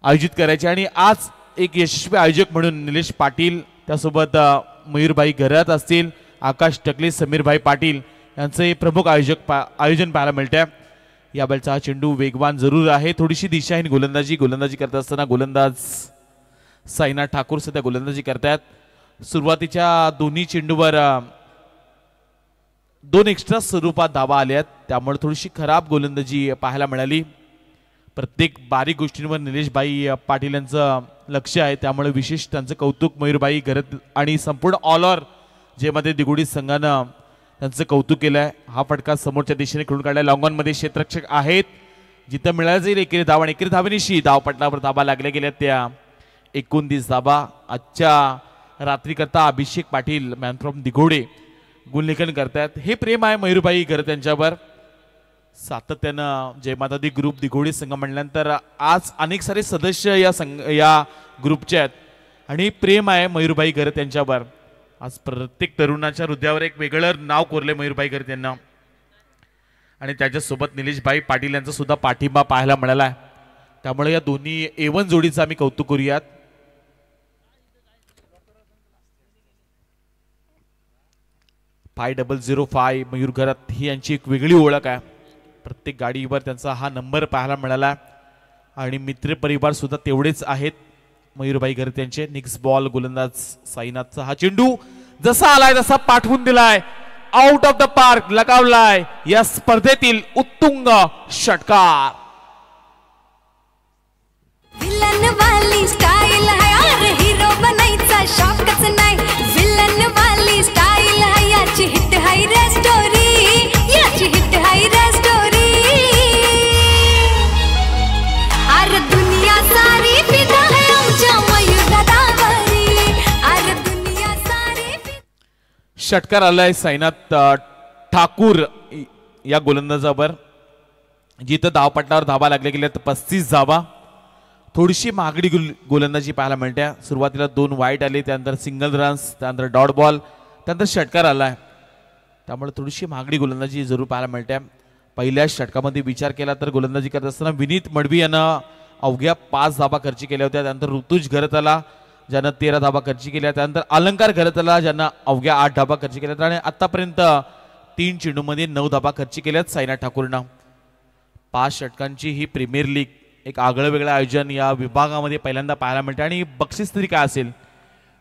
आयोजित करायची. आणि आज एक यशस्वी आयोजक म्हणून निलेश पाटील त्यासोबत मयूरभाई घरत असतील, आकाश टकले, समीरभाई पाटील यांचं हे प्रमुख आयोजन पाहायला मिळतंय. या बॉलचा हा चेंडू वेगवान जरूर आहे. थोडीशी दिशाहीन गोलंदाजी करत असताना गोलंदाज साईनाथ ठाकूर सध्या गोलंदाजी करतायत. सुरुवातीच्या दोन्ही चेंडूवर 2 एक्स्ट्रा स्वरूपात धावा आल्या आहेत, त्यामुळे थोडीशी खराब गोलंदाजी पाहायला मिळाली. प्रत्येक बारीक गोष्टींवर निलेशभाई पाटील यांचं लक्ष आहे, त्यामुळे विशेष त्यांचं कौतुक मयूरभाई घरत आणि संपूर्ण ऑल ओव्हर जे मध्ये दिगोडी संघानं त्यांचं कौतुक केलं आहे. हा फटका समोरच्या दिशेने खेळून काढलाय. लॉंगॉनमध्ये क्षेत्ररक्षक आहेत, जिथं मिळायला जाईल एकेरी धावा आणि एकेरी धावेनिशी धाव पटलावर धाबा लागल्या गेल्या त्या 29 धाबा. आजच्या रात्रीकरता अभिषेक पाटील मॅन फ्रॉम दिघोडे गुणलेखन करतायत. हे प्रेम आहे मयूरभाई घरत यांच्यावर. सातत्यानं जय माता दी ग्रुप दिघोडी संघ म्हणल्यानंतर आज अनेक सारे सदस्य या ग्रुपचे आहेत आणि प्रेम आहे मयूरभाई घरत यांच्यावर. आज प्रत्येक तरुणाच्या हृदयावर एक वेगळं नाव कोरले मयूरभाई घरत यांना आणि त्याच्यासोबत निलेशभाई पाटील यांचा सुद्धा पाठिंबा पाहायला मिळाला आहे. त्यामुळे या दोन्ही A1 जोडीचा आम्ही कौतुक करूयात. .505 मयूर घरत ही यांची एक वेगळी ओळख आहे. प्रत्येक गाडीवर त्यांचा हा नंबर पाहायला मिळाला आणि मित्र परिवार सुद्धा तेवढेच आहेत मयूरभाई घरत यांचे. नेक्स्ट बॉल गोलंदाज साईनाथचा हा चेंडू जसा आलाय तसा पाठवून दिलाय, आउट ऑफ द पार्क लगावलाय. या स्पर्धेतील उत्तुंग षटकार. विलन वाली स्टाईल है यार, हिरो बनायचा शॉकच नाही. विलन वाली स्टाईल है, याची हिट हाय रे स्टोरी, याची हिट हाय रे स्टोरी. अरे दुनिया सारी फिदा है आमच्या मयूरदादावरी. अरे दुनिया सारी. षटकार आलाय साईनाथ ठाकूर या गोलंदाजावर, जिथं धावपट्टावर धाबा लागले गेले 35 धाबा. थोडीशी महागडी गोलंदाजी पाहायला मिळते. सुरुवातीला 2 वाईट आले, त्यानंतर सिंगल रन्स, त्यानंतर डॉट बॉल, त्यानंतर षटकार आलाय. त्यामुळे थोडीशी महागडी गोलंदाजी जरूर पाहायला मिळते. पहिल्या षटकामध्ये विचार केला तर गोलंदाजी करत असताना विनीत मडवी यानं अवघ्या 5 धाबा खर्ची केल्या होत्या. त्यानंतर ऋतुज घरतला ज्यानं 13 धाबा खर्ची केल्या. त्यानंतर अलंकार घरतला ज्यांना अवघ्या 8 धाबा खर्ची केल्या आणि आतापर्यंत 3 चेंडूमध्ये 9 धाबा खर्ची केल्यात साईनाथ ठाकूरनं. 5 षटकांची ही प्रीमियर लीग एक आगळं वेगळं आयोजन या विभागामध्ये पहिल्यांदा पाहायला मिळते आणि बक्षीस तरी काय असेल,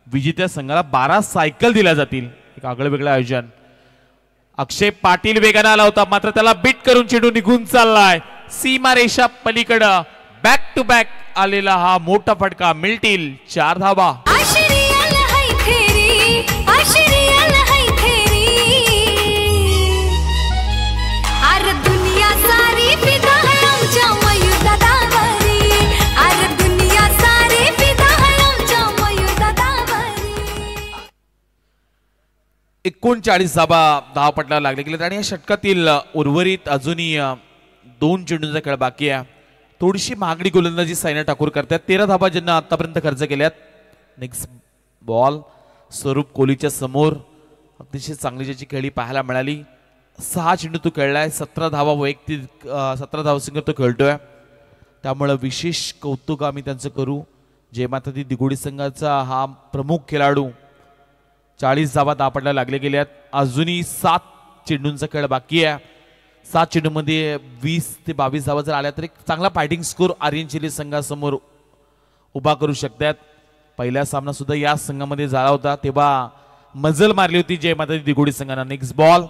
विजेत्या संघाला 12 सायकल दिल्या जातील. एक आगळं वेगळं आयोजन. अक्षय पाटील वेगाने आला होता मात्र त्याला बीट करून चेंडू निघून चाललाय सीमा रेषा पलीकडं. बॅक टू बॅक आलेला हा मोठा फटका. मिळतील 4 धावा. आश्रियाला हाय फेरी, आश्रियाला हाय फेरी. अरे दुनिया सारी फिदा है आमच्या मयूर दादावरी. अरे दुनिया सारी फिदा है आमच्या मयूर दादावरी. 39 धावपटला लागले गेलेत आणि या षटकातील उर्वरित अजूनही 2 चेंडूंचा खेळ बाकी आहे. थोडीशी महागडी गोलंदाजी सायना ठाकूर करतात. 13 धावा ज्यांना आतापर्यंत खर्च केल्यात. नेक्स्ट बॉल स्वरूप कोहलीच्या समोर अतिशय चांगली ज्याची खेळी पाहायला मिळाली. 6 चेंडू तो खेळलाय. 17 धावा वैयक्तिक 17 धावसंख्या तो खेळतोय. त्यामुळे विशेष कौतुक आम्ही त्यांचं करू. जय माता दी दिघोडी संघाचा हा प्रमुख खेळाडू. 40 धावा धावपटला लागले गेल्यात. अजूनही 7 चेंडूंचा खेळ बाकी आहे. 7 चेंडूमध्ये 20 ते 22 धावा जर आल्या तर एक चांगला फायटिंग स्कोर आर्यन चिली संघासमोर उभा करू शकतात. पहिला सामना सुद्धा या संघामध्ये झाला होता तेव्हा मजल मारली होती जय माता दी दिघोडी संघानं. नेक्स्ट बॉल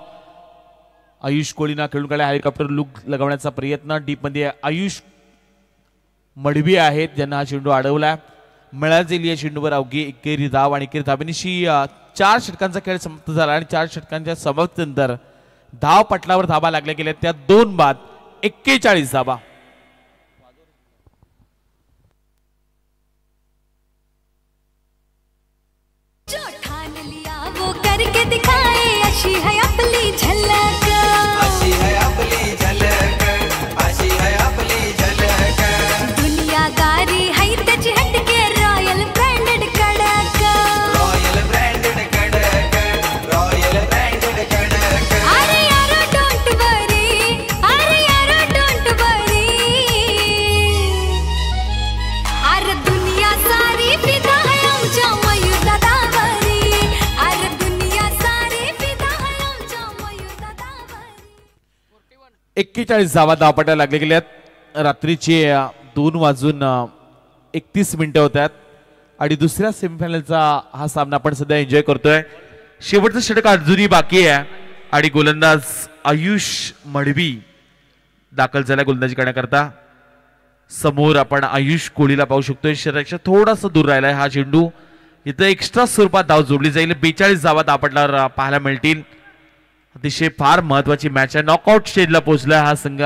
आयुष कोळीना खेळून काढला. हेलिकॉप्टर लुक लगवण्याचा प्रयत्न. डीप मध्ये आयुष मडवी आहेत ज्यांना हा चेंडू अडवला. मिळालेली या चेंडूवर अवघी एकेरी धाव आणि एकेरी धावेनिशी 4 षटकांचा खेळ समाप्त झाला आणि 4 षटकांच्या समाप्तीनंतर धाव पटलावर धावा लागल्या गेल्या. त्या 2 बाद 41 धावा. जो ठान लिया वो करके दिखाए, अशी है आपली झलक. अशी है आपली झलक, अशी है आपली झलक. दुनियादारी है त्याची हटके, रॉयल ब्रँडेड कडक. रॉयल ब्रँडेड कडक, रॉयल ब्रँडेड कडक. अरे यार डोंट वरी, अरे यार डोंट वरी. अरे दुनिया सारी फिदा है आमच्या मयूर दादावरी. अरे दुनिया सारी फिदा है आमच्या मयूर दादावरी. 41 धावा धावपटायला लागले गेल्यात. रात्रीचे 2:31 होत्यात आणि दुसऱ्या सेमीफायनलचा हा सामना आपण सध्या एन्जॉय करतोय. शेवटचं षटक अजूनही बाकी आहे आणि गोलंदाज आयुष मडवी दाखल झाला गोलंदाजी करण्याकरता. समोर आपण आयुष कोहलीला पाहू शकतोय. शरीराच्या थोडासा दूर राहिलाय हा चेंडू. इथं एक्स्ट्रा स्वरूपात धाव जोडली जाईल. 42 धावा धावपटला पाहायला मिळतील. अतिशय फार महत्वाची मॅच आहे. नॉकआउट स्टेजला पोहोचला हा संघ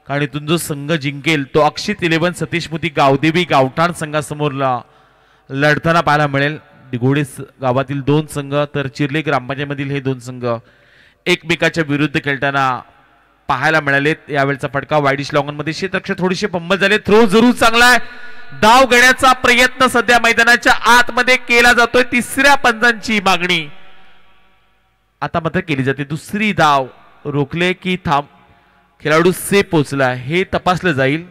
कारण इथून जो संघ जिंकेल तो अक्षित 11 सतीश मोती गावदेवी गावठाण संघासमोर लढताना पाहायला मिळेल. दिघोडे गावातील 2 संघ तर चिर्ले ग्रामपंचायतमधील हे 2 संघ एकमेकाच्या विरुद्ध खेळताना पाहायला मिळालेत. यावेळचा फटका वाईडिश लॉंगन मध्ये क्षेत्ररक्षक थोडीशी पंबत झाले. थ्रो जरूर चांगला आहे. धाव घेण्याचा प्रयत्न सध्या मैदानाच्या आतमध्ये केला जातोय. 3ऱ्या पंचांची मागणी आता मात्र केली जाते. दुसरी धाव रोखले की थांब खेळाडू सेफ पोहोचला हे तपासलं जाईल.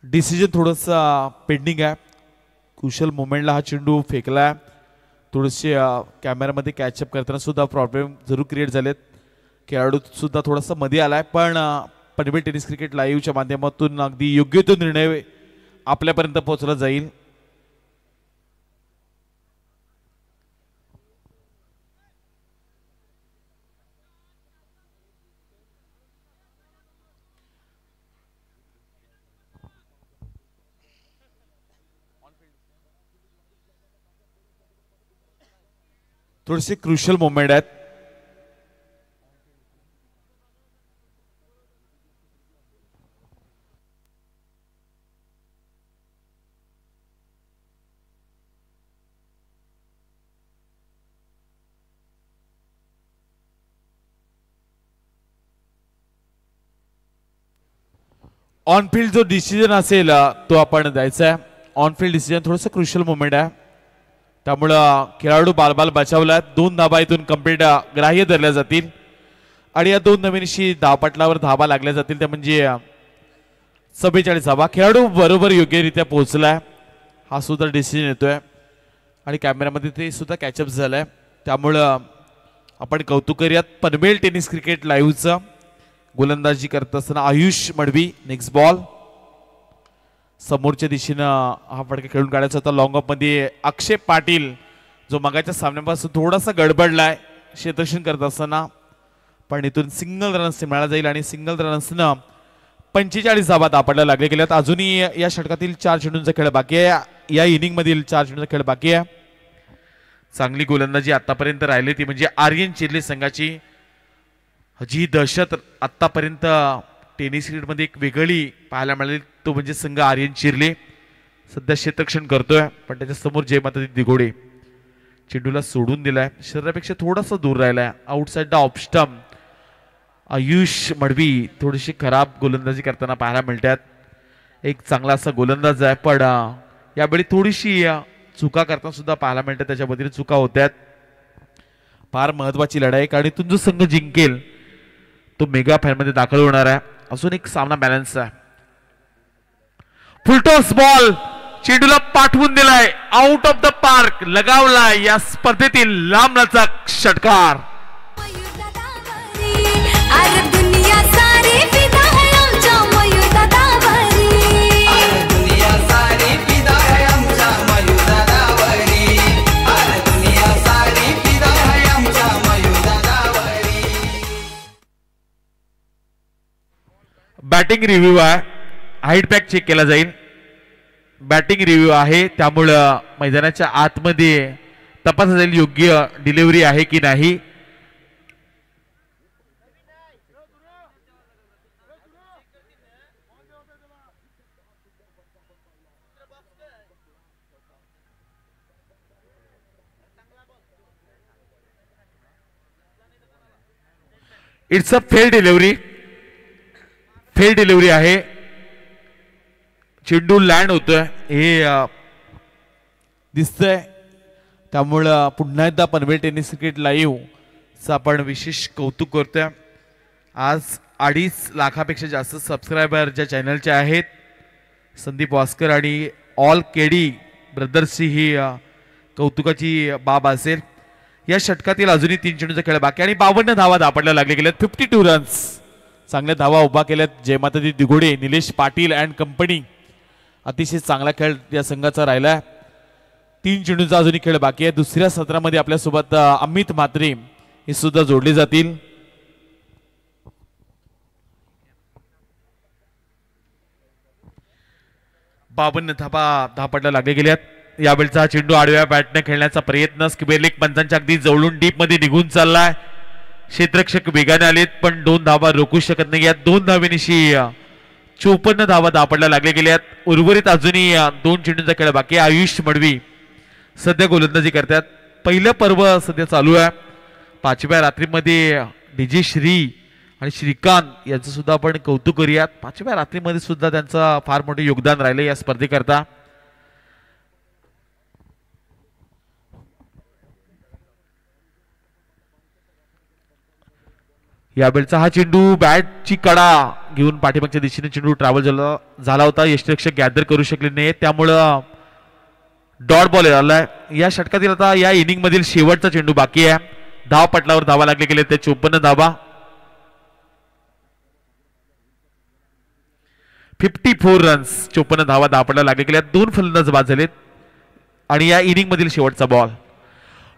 डिसिजन थोडंसा पेंडिंग आहे. कुशल मोमेंटला हा चेंडू फेकला. थोडेसे कॅमेरामध्ये कॅचअप करताना सुद्धा प्रॉब्लेम जरूर क्रिएट झालेत. खेळाडू सुद्धा थोडासा मध्ये आलाय पण पनवेल टेनिस क्रिकेट लाईव्हच्या माध्यमातून अगदी योग्य तो निर्णय आपल्यापर्यंत पोहोचला जाईल. थोडेसे क्रुशियल मोमेंट आहेत. ऑन फील्ड जो डिसिजन असेल तो आपण द्यायचा आहे. ऑन फील्ड डिसिजन थोडंसं क्रुशियल मोमेंट आहे, त्यामुळं खेळाडू बाल बचावला. 2 धाबा इथून कंप्लीट ग्राह्य धरल्या जातील आणि या 2 नवीनशी धावपटलावर धाबा लागल्या जातील, त्या म्हणजे 44 धाबा. खेळाडू बरोबर योग्यरित्या पोहोचलाय, हा सुद्धा डिसिजन येतोय आणि कॅमेऱ्यामध्ये ते सुद्धा कॅचअप झालंय. त्यामुळं आपण कौतुक करूयात पनवेल टेनिस क्रिकेट लाईव्हचं. गोलंदाजी करत असताना आयुष मडवी. नेक्स्ट बॉल समोरच्या दिशेनं हा फटका खेळून काढायचा होता. लॉंग ऑफ मध्ये अक्षय पाटील जो मगाच्या सामन्यापासून थोडासा गडबडलाय क्षेत्ररक्षण करत असताना, पण इथून सिंगल रन्स मिळाला जाईल आणि सिंगल रन्सनं 45 धाबा दापडला लागले गेल्यात. अजूनही या षटकातील 4 चेंडूंचा खेळ बाकी आहे, या इनिंग मधील 4 चेंडूंचा खेळ बाकी आहे. चांगली गोलंदाजी आतापर्यंत राहिली ती म्हणजे आर्यन चिर्ले संघाची. जी दहशत आतापर्यंत टेनिस क्रिकेटमध्ये एक वेगळी पाहायला मिळाली तो म्हणजे संघ आर्यन चिर्ले. सध्या क्षेत्ररक्षण करतोय, पण त्याच्या समोर जयमाता दिघोडे. चेंडूला सोडून दिलाय, शरीरापेक्षा थोडासा दूर राहिलाय. Outside the off stump Ayush Madavi थोडीशी खराब गोलंदाजी करताना पाहायला मिळतात. एक चांगला असा गोलंदाज आहे, पण यावेळी थोडीशी चुका करताना सुद्धा पाहायला मिळतात, त्याच्यामध्ये चुका होत्यात. फार महत्वाची लढाई, कारण इथून जो संघ जिंकेल तो मेगा फायनल मध्ये दाखल होणार आहे. अजून एक सामना बॅलन्स आहे. फुलटॉस बॉल चेंडूला पाठवून दिलाय, आउट ऑफ द पार्क लगावलाय. या स्पर्धेतील लांबलचक षटकार. अरे दुनिया सारी फिदा है आमच्या मयूर दादावरी. अरे दुनिया सारी फिदा है आमच्या मयूर दादावरी. अरे दुनिया सारी फिदा है आमच्या मयूर दादावरी. बॅटिंग रिव्ह्यू आहे, हाईट पॅक चेक केला जाईल. बॅटिंग रिव्ह्यू आहे, त्यामुळं मैदानाच्या आतमध्ये तपासला जाईल योग्य डिलिव्हरी आहे की नाही. It's a fail delivery, fail delivery आहे. चेंडू लँड होतोय हे दिसतंय, त्यामुळं पुन्हा एकदा पनवेल टेनिस क्रिकेट लाईव्हचं आपण विशेष कौतुक करतोय. आज 2.5 लाखापेक्षा जास्त सबस्क्रायबर ज्या चॅनलचे आहेत, संदीप वास्कर आणि ऑल केडी ब्रदर्सची ही कौतुकाची बाब असेल. या षटकातील अजूनही 3 चेंडूचा खेळ बाकी आणि 52 धावा दापडल्या लागले गेल्यात. 52 रन्स, चांगल्या धावा उभा केल्यात. जयमाता दिघोडे, निलेश पाटील अँड कंपनी. अतिशय चांगला खेळ या संघाचा राहिलाय. 3 चेंडूचा अजूनही खेळ बाकी आहे. दुसऱ्या सत्रामध्ये आपल्यासोबत अमित म्हात्रे हे सुद्धा जोडले जातील. बावन्न धाबा धापडला लागले गेल्यात. यावेळचा चेंडू आडव्या बॅटने खेळण्याचा प्रयत्न स्क्वेअरलेग पंचांच्या अगदी जवळून डीप मध्ये निघून चाललाय. क्षेत्ररक्षक वेगाने आलेत, पण 2 धाबा रोखू शकत नाही. या 2 धावेनिशी 54 धावा दापडला लागले गेल्यात. उर्वरित अजूनही 2 चेंडूंचा खेळ बाकी. आयुष मडवी सध्या गोलंदाजी करतात. पहिलं पर्व सध्या चालू आहे. 5व्या रात्रीमध्ये डीजे श्री आणि श्रीकांत यांचं सुद्धा आपण कौतुक करूयात. 5व्या रात्रीमध्ये सुद्धा त्यांचं फार मोठे योगदान राहिले या स्पर्धेकरता. यावेळचा हा चेंडू बॅटची कडा घेऊन पाठीमागच्या दिशेने चेंडू ट्रॅव्हल झाला होता. यष्टिरक्षक गॅदर करू शकले नाही, त्यामुळं डॉट बॉल आलाय. या षटकातील आता या इनिंग मधील शेवटचा चेंडू बाकी आहे. धाव पटलावर धावा लागले गेले ते 54 धावा. 54 रन्स, 54 धावा धापडला लागले गेल्या. 2 फलंदाज बाद झालेत आणि या इनिंग मधील शेवटचा बॉल.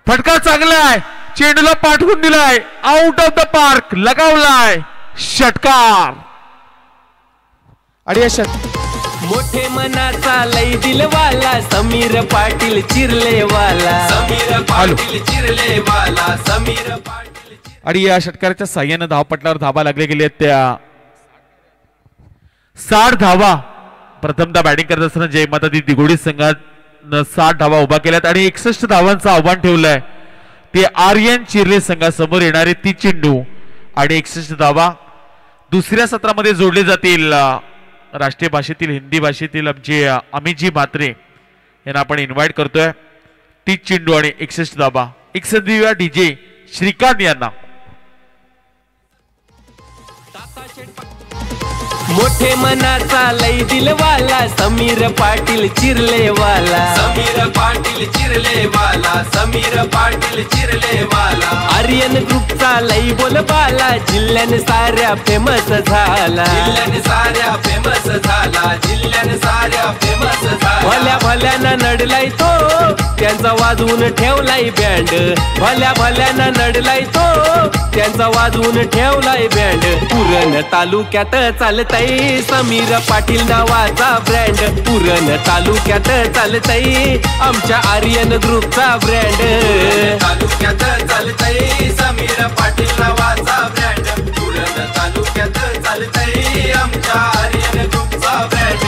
फटका चांगला आहे, चेंडूला पाठवून दिलाय, आउट ऑफ द पार्क लगावलाय. षटकार. आणि या मोठे मनाचा लई दिलवाला समीर पाटील चिरलेवाला. समीर पाटील चिरलेवाला. समीर पाटील. आणि या षटकाराच्या साह्यानं धावपटलावर धावा लागले गेले त्या 60 धावा. प्रथमतः बॅटिंग करत असताना जयमाता दिघोडी संघानं 60 धावा उभा केल्यात आणि 61 धावांचं आव्हान ठेवलंय. ते आर्यन चिर्ले संघासमोर येणारे 30 चेंडू आणि 61 धावा. दुसऱ्या सत्रामध्ये जोडले जातील राष्ट्रीय भाषेतील हिंदी भाषेतील आमचे अमितजी म्हात्रे यांना आपण इन्व्हाइट करतोय. 30 चेंडू आणि 61 धाबा. एक संधी देऊया डीजे श्रीकांत यांना. मोठे मनाचा लई दिलवाला समीर पाटील चिरलेवाला. समीर पाटील चिरलेवाला. समीर पाटील चिरलेवाला. आर्यन ग्रुपचा लई बोलबाला जिल्ह्यान साऱ्या फेमस झाला. जिल्ह्यान साऱ्या फेमस झाला. जिल्ह्यान साऱ्या फेमस झाला. भल्या भल्याना नडलाय तो त्यांचा वाजवून ठेवलाय बँड. भल्या भल्याना नडलाय तो त्यांचा वाजवून ठेवलाय बँड. पुरण तालुक्यात चालतय समीर पाटील नावाचा ब्रँड. पुरण तालुक्यात चालतय आमच्या आर्यन ग्रुपचा ब्रँड. तालुक्यात चालतय समीर पाटील नावाचा ब्रँड. पुरण तालुक्यात चालतय आमच्या आर्यन ग्रुपचा brand.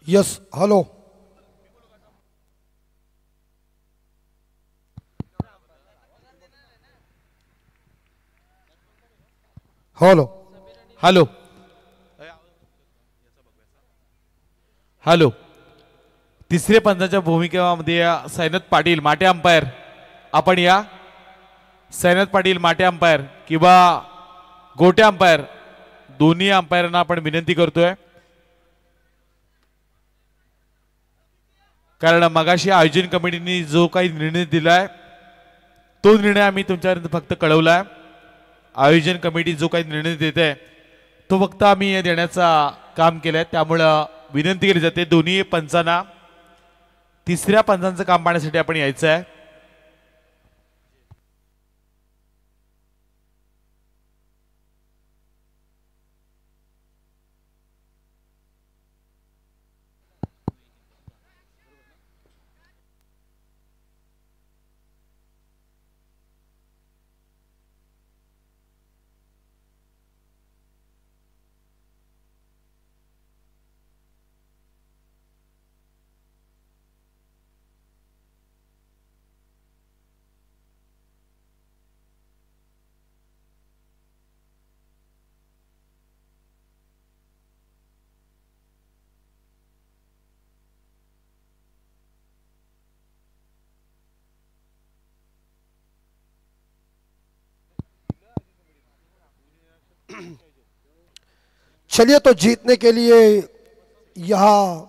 Yes hello. Hello hello hello. तिसरे पंचाच्या भूमिकेमध्ये सैनत पाटील माटे अंपायर आपण या. सैनत पाटील माटे अंपायर किंवा गोटे अंपायर दोन्ही अंपायरांना आपण विनंती करतोय. कारण मगाशी आयोजन कमिटीने जो काही निर्णय दिलाय तो निर्णय आम्ही तुमच्यापर्यंत फक्त कळवलाय. आयोजन कमिटी जो काही निर्णय देते तो फक्त आम्ही देण्याचा काम केलंय. त्यामुळं विनंती केली जाते दोन्ही पंचांना तिसऱ्या पंचांचं काम पाहण्यासाठी आपण यायचं आहे. चलिए तो जीतने के लिए यहाँ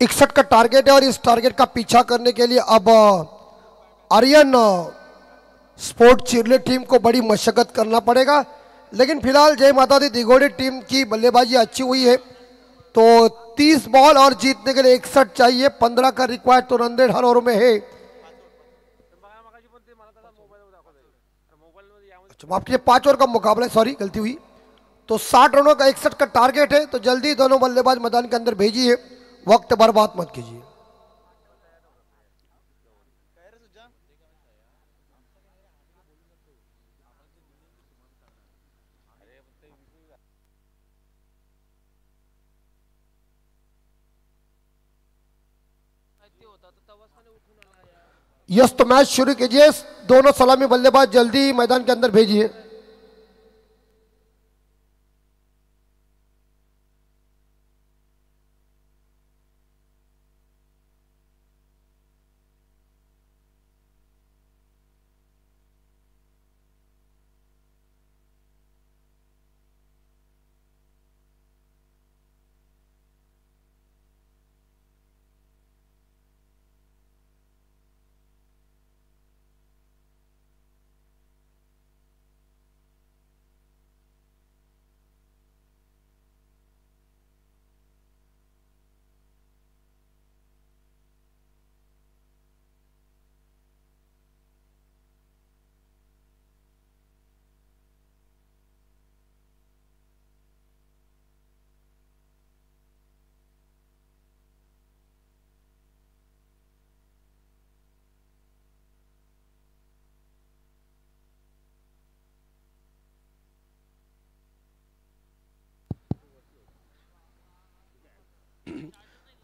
61 का टारगेट है और इस टारगेट का पीछा करने के लिए अब आर्यन स्पोर्ट चिरले टीम को बड़ी मशक्कत करना पड़ेगा. लेकिन फिलहाल जय माता दी दिगोड़ी टीम की बल्लेबाजी अच्छी हुई है तो 30 बॉल और जीतने के लिए 61 चाहिए. 15 का रिक्वायर्ड तो रन हर ओवर में है. माफ कीजिए 5 ओवर का मुकाबला है, सॉरी गलती हुई. तो 60 रनों का 61 का टारगेट है, तो जल्दी दोनों बल्लेबाज मैदान के अंदर भेजिए, वक्त बर्बाद मत कीजिए। यस, तो मैच शुरू कीजिए। दोनों सलामी बल्लेबाज जल्दी मैदान के अंदर भेजिए।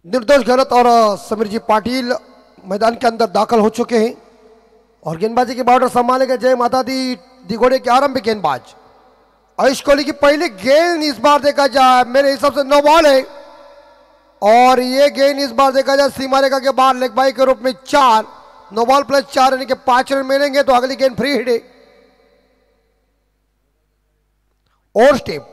निर्दोष गलत और समीर जी पाटिल मैदान के अंदर दाखिल हो चुके हैं और गेंदबाजी की बॉर्डर संभालेंगे जय माता दी दिगोड़े के आरंभिक गेंदबाज। आयुष कोहली की पहली गेंद इस बार देखा जाए मेरे हिसाब से नो बॉल है और ये गेंद इस बार देखा जाए सीमा रेखा के बाहर लेग बाई के रूप में 4, नो बॉल प्लस 4 यानी कि 5 रन मिलेंगे तो अगली गेंद फ्री हिट है और स्टेप।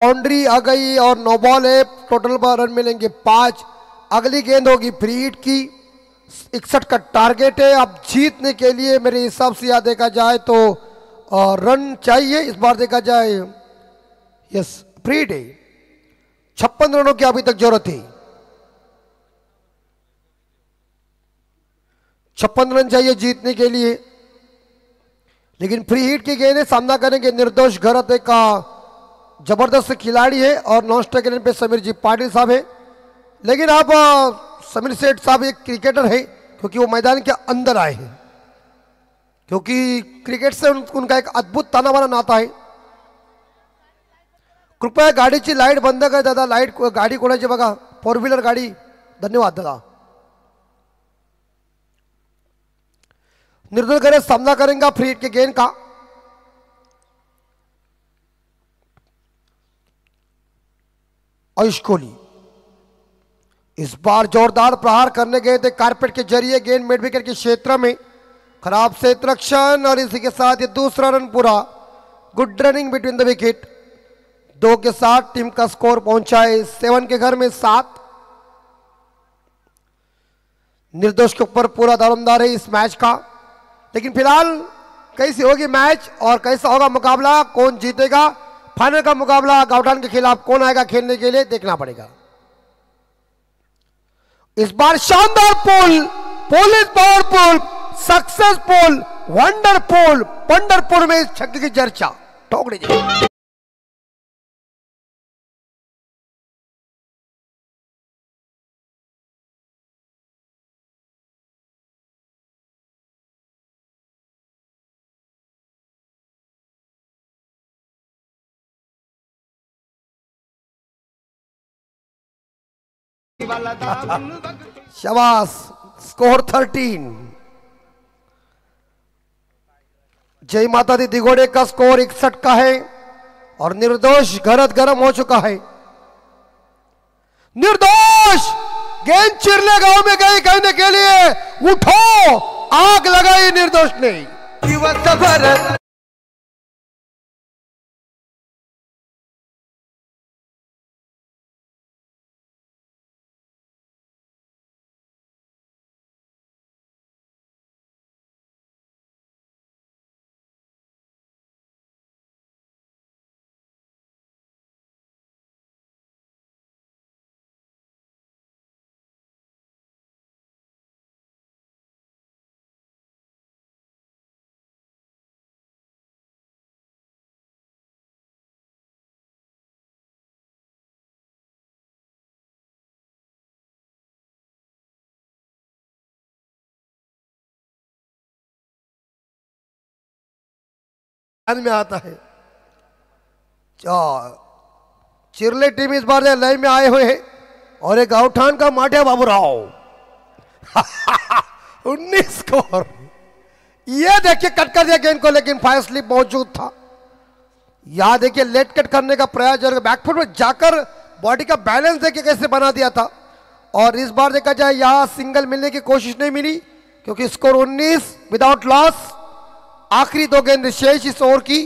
बाउंड्री आ गई और नो बॉल है, टोटल रन मिलेंगे 5। अगली गेंद होगी फ्री हिट की, 61 का टारगेट है। अब जीतने के लिए मेरे हिसाब से यह देखा जाए तो रन चाहिए इस बार देखा जाए। यस, फ्री हिट है, 56 रनों की अभी तक जरूरत है, 56 रन चाहिए जीतने के लिए। लेकिन फ्री हिट की गेंद सामना करेंगे निर्दोष घरत का जबरदस्त खिलाड़ी है और नॉन स्ट्राइक लाइन पे समीर जी पाटिल साहब है। लेकिन अब समीर सेठ साहब एक क्रिकेटर है क्योंकि वो मैदान के अंदर आए हैं, क्योंकि क्रिकेट से उनका एक अद्भुत तानावाना नाता है। कृपया गाडीची लाईट बंद कर दादा, लाईट गाडी कोणाची बघा, 4 व्हीलर गाडी। धन्यवाद दादा। निर्दोष घरत सामना करेंगे फ्री हिट के गेंद का। आयुष कोहली इस बार जोरदार प्रहार करने गए थे कारपेट के जरिए, गेंद मिड विकेट के क्षेत्र में, खराब से रक्षण और इसी के साथ ये दूसरा रन पूरा। Good running between the wicket, 2 के साथ टीम का स्कोर पहुंचा है 7 के घर में 7। निर्दोष के ऊपर पूरा दारोमदार है इस मैच का। लेकिन फिलहाल कैसी होगी मैच और कैसा होगा मुकाबला, कौन जीतेगा, फाइनल का मुकाबला गावठान के खिलाफ कौन आएगा खेलने के लिए, देखना पड़ेगा। इस बार शानदार pull, pull is powerful, successful, wonderful, Pandharpur में इस छक्के की चर्चा ठोक दीजिए। शाबाश, स्कोर 13। जय माता दी दिगोड़े का स्कोर 61 का है और निर्दोष घरत गर्म हो चुका है। निर्दोष गेंद चिरले गांव में गई कहने के लिए, उठो, आग लगाई निर्दोष ने। दिवस भर ध्यान में आता है। चिरले टीम इस बार लय में आए हुए हैं और एक आउठान का माठिया बाबूराव 19 स्कोर। ये देखिए कट कर दिया गेंद को, लेकिन फायर स्लिप मौजूद था। यहां देखिए लेट कट करने का प्रयास, बैकफुट में जाकर बॉडी का बैलेंस देखिए कैसे बना दिया था। और इस बार देखा जाए यहां सिंगल मिलने की कोशिश नहीं मिली, क्योंकि स्कोर 19 विदाउट लॉस। आखिरी 2 गेंद शेष इस ओवर की।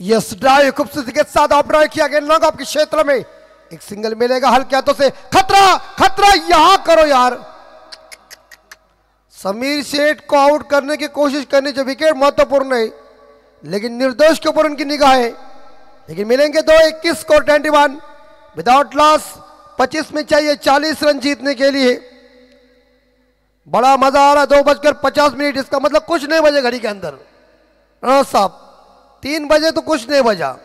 यस ड्राइव खूबसूरती के साथ ऑफ ड्राइव किया गया लॉन्ग ऑफ के क्षेत्र में। एक सिंगल मिलेगा हल्के हाथों से। खतरा खतरा यहां करो यार। समीर सेठ को आउट करने की कोशिश करनी चाहिए। विकेट महत्वपूर्ण है, लेकिन निर्दोष के ऊपर उनकी निगाह है। लेकिन मिलेंगे 2। 21 स्कोर 21 विदाउट लॉस। 25 में चाहिए 40 रन जीतने के लिए। बड़ा मजा आ रहा है। 2:50 इसका मतलब कुछ नहीं बजे घड़ी के अंदर। साहब 3 बजे तो कुछ नहीं बजा।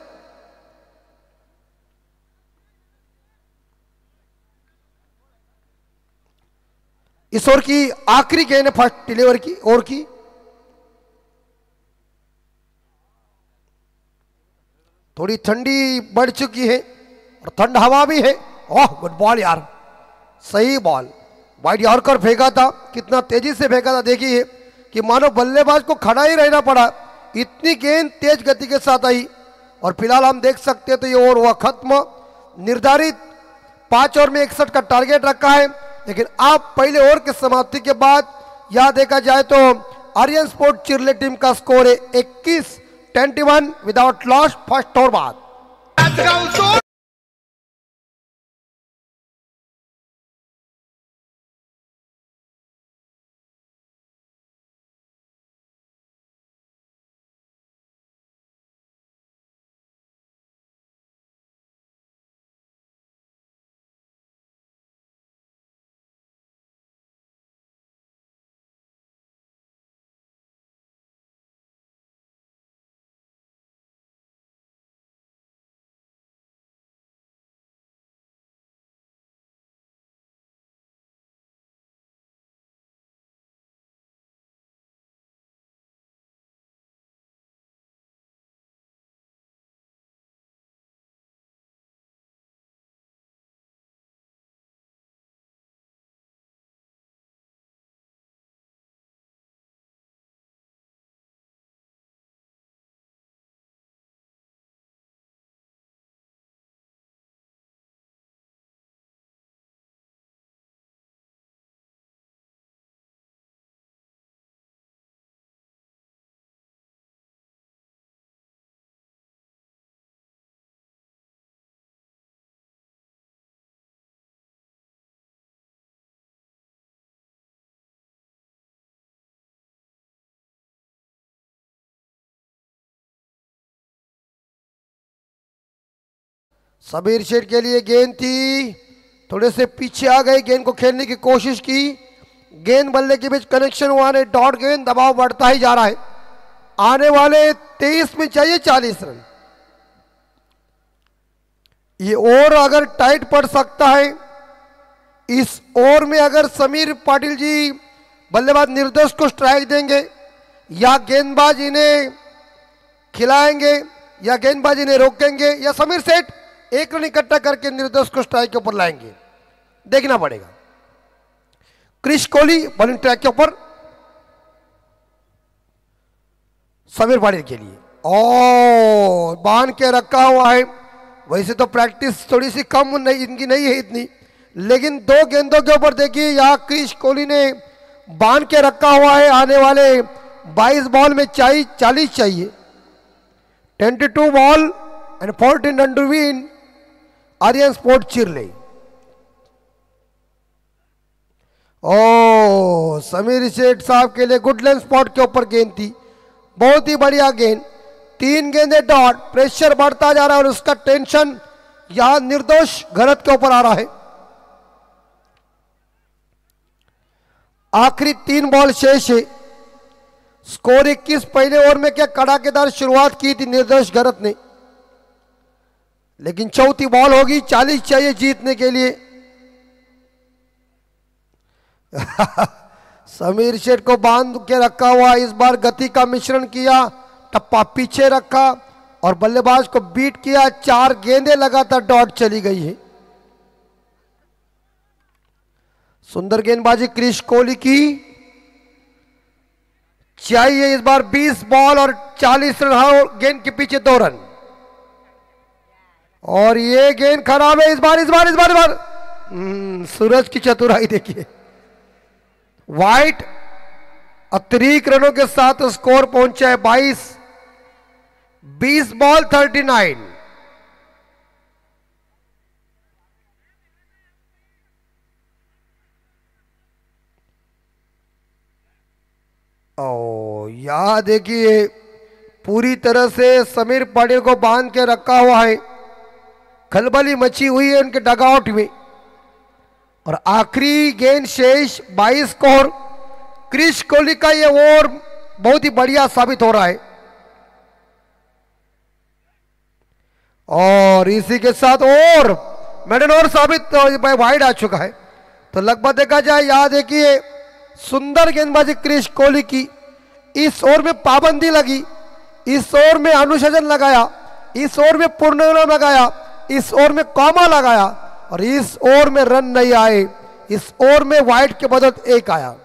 इस ओवर की आखिरी गेंद है फर्स्ट डिलीवर की ओवर की। थोड़ी ठंडी बढ़ चुकी है और ठंड हवा भी है। ओह गुड बॉल यार, सही बॉल। वाइड यॉर्कर फेंका था, कितना तेजी से फेंका था देखिए कि मानो बल्लेबाज को खड़ा ही रहना पड़ा। इतनी गेंद तेज गति के साथ आई। और फिलहाल हम देख सकते हैं तो ये ओवर हुआ खत्म। निर्धारित 5 ओवर में 61 का टारगेट रखा है, लेकिन अब पहले ओवर के समाप्ति के बाद यहां देखा जाए तो आर्यन स्पोर्ट चिरले टीम का स्कोर है 21-21 विदाउट लॉस फर्स्ट ओवर बाद। सबीर शेठ के लिए गेंद थी, थोड़े से पीछे आ गए, गेंद को खेलने की कोशिश की। गेंद बल्ले के बीच कनेक्शन हुआ नहीं, डॉट गेंद, दबाव बढ़ता ही जा रहा है। आने वाले 23 में चाहिए 40 रन। ये ओवर अगर टाइट पड़ सकता है, इस ओवर में अगर समीर पाटिल जी बल्लेबाज निर्दोष को स्ट्राइक देंगे या गेंदबाज इन्हें खिलाएंगे या गेंदबाज इन्हें रोकेंगे या समीर सेठ 1 रन इकट्ठा करके निर्दोष को स्ट्राइक के ऊपर लाएंगे, देखना पड़ेगा। क्रिश कोहली बॉलिंग ट्रैक के ऊपर समीर पाटिल के लिए, और बांध के रखा हुआ है। वैसे तो प्रैक्टिस थोड़ी सी कम नहीं इनकी नहीं है इतनी, लेकिन 2 गेंदों के ऊपर देखिए यहाँ क्रिश कोहली ने बांध के रखा हुआ है। आने वाले 22 बॉल में 40 चाहिए। 22 ball and 14 run to win Aryan sport Chirle. Oh Sameer Seth साहब के लिए गुडलैंड स्पॉट के ऊपर गेंद थी, बहुत ही बढ़िया गेंद। 3 गेंदे डॉट, प्रेशर बढ़ता जा रहा है और उसका टेंशन यहां निर्दोष घरत के ऊपर आ रहा है। आखिरी 3 बॉल शेष है। स्कोर 21। पहले ओवर में क्या कड़ाकेदार शुरुआत की थी निर्दोष घरत ने, लेकिन चौथी बॉल होगी, 40 चाहिए जीतने के लिए। समीर शेठ को बांध के रखा हुआ, इस बार गति का मिश्रण किया, टप्पा पीछे रखा और बल्लेबाज को बीट किया। 4 गेंदें लगातार डॉट चली गई है। सुंदर गेंदबाजी क्रिश कोहली की चाहिए इस बार 20 बॉल और 40 रन, और गेंद के पीछे 2 रन। और ये गेंद खराब है इस बार। सूरज की चतुराई देखिए। वाइट अतिरिक्त रनों के साथ स्कोर पहुंचा है 22। 20 बॉल 39। ओ यहां देखिए पूरी तरह से समीर पाटिल को बांध के रखा हुआ है। खलबली मची हुई है उनके डगआउट में। और आखिरी गेंद शेष 22 स्कोर। क्रिश कोहली का ये ओवर बहुत ही बढ़िया साबित हो रहा है। और इसी के साथ और मेडन ओवर साबित वाइड आ चुका है। तो लगभग देखा जाए, यहां देखिए सुंदर गेंदबाजी क्रिश कोहली की। इस ओवर में पाबंदी लगी, इस ओवर में अनुशासन लगाया, इस ओवर में पूर्ण लगाया, इस ओवर में कॉमा लगाया और इस ओवर में रन नहीं आए। इस ओवर में वाइड के बदल 1 आया।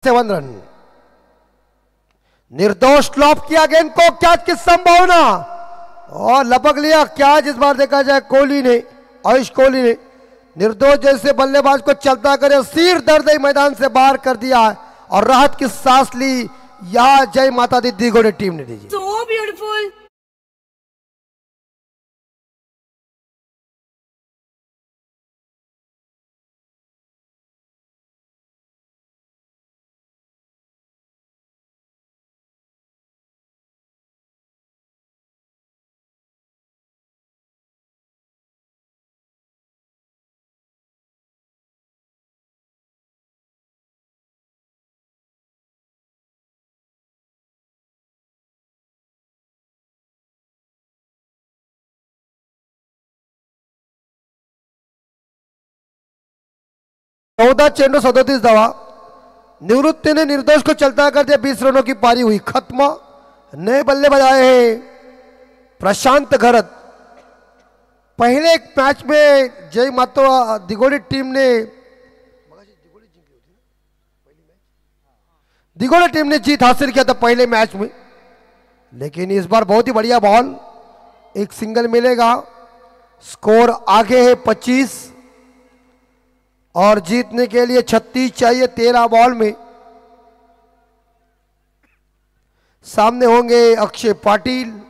सेवन रन। निर्दोष लॉप किया गेंद को, कैच की संभावना और लपक लिया कैच। इस बार देखा जाए कोहली ने, आयुष कोहली ने निर्दोष जैसे बल्लेबाज को चलता करे सिर दर्द मैदान से बाहर कर दिया और राहत की सांस ली। यह जय माता दी दिगोड़े टीम ने दी। So beautiful. चौदह चेंडू 37 धावा। निवृत्ति ने निर्दोष को चलता कर दिया। 20 रनों की पारी हुई खत्म। नए बल्लेबाज आए हैं प्रशांत घरत। पहले एक मैच में जय माता दिगोड़ी टीम ने जीत हासिल किया था पहले मैच में, लेकिन इस बार बहुत ही बढ़िया बॉल, एक सिंगल मिलेगा। स्कोर आगे है 25 और जीतने के लिए 36 चाहिए 13 बॉल में। सामने होंगे अक्षय पाटिल,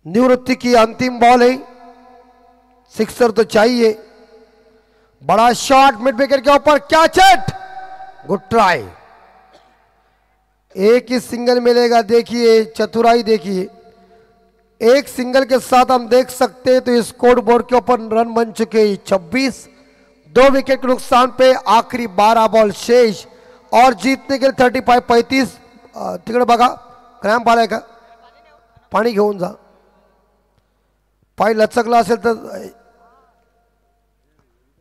निवृत्ति की अंतिम बॉल है, सिक्सर तो चाहिए। बड़ा शॉट मिड विकेट के ऊपर, क्या चट, गुड ट्राई। एक ही सिंगल मिलेगा। देखिए चतुराई देखिए, एक सिंगल के साथ हम देख सकते हैं तो स्कोर बोर्ड के ऊपर रन बन चुके 26। 2 विकेट के नुकसान पे आखिरी 12 बॉल शेष और जीतने के लिए 35-35। तिकडे बघा क्रॅम्प आलाय का, पाणी घेऊन जा। पाय लचकला असेल तर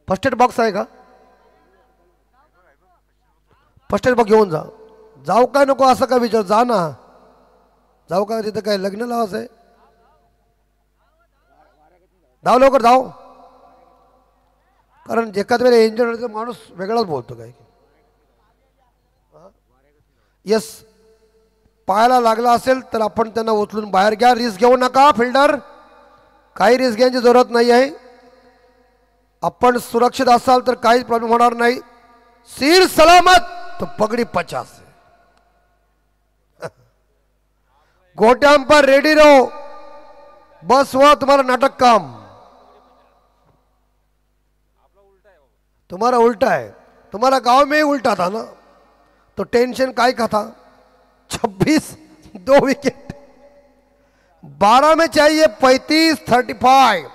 फर्स्ट एड बॉक्स आहे का, फर्स्ट एड बॉक्स घेऊन जा। जाऊ काय नको असं काय विचार, जा ना, जाऊ का तिथं काय लग्न लावायचं आहे, धाव लवकर धाव। कारण एखाद वेळेला इंजर्ड माणूस वेगळाच बोलतो काय। यस, पायाला लागला असेल तर आपण त्यांना उचलून बाहेर घ्या, रिस्क घेऊ नका फिल्डर, काही रिस्क घ्यायची जरूरत नाही आहे। आपण सुरक्षित असाल तर काहीच प्रॉब्लेम होणार नाही। सिर सलामत तो पगड़ी 50 है। गोटे अंपायर रेडी रहो, बस हुआ तुम्हारा नाटक काम। तुम्हारा उल्टा है, तुम्हारा गांव में ही उल्टा था ना, तो टेंशन काय का था। 26 2 विकेट, 12 में चाहिए 35-35।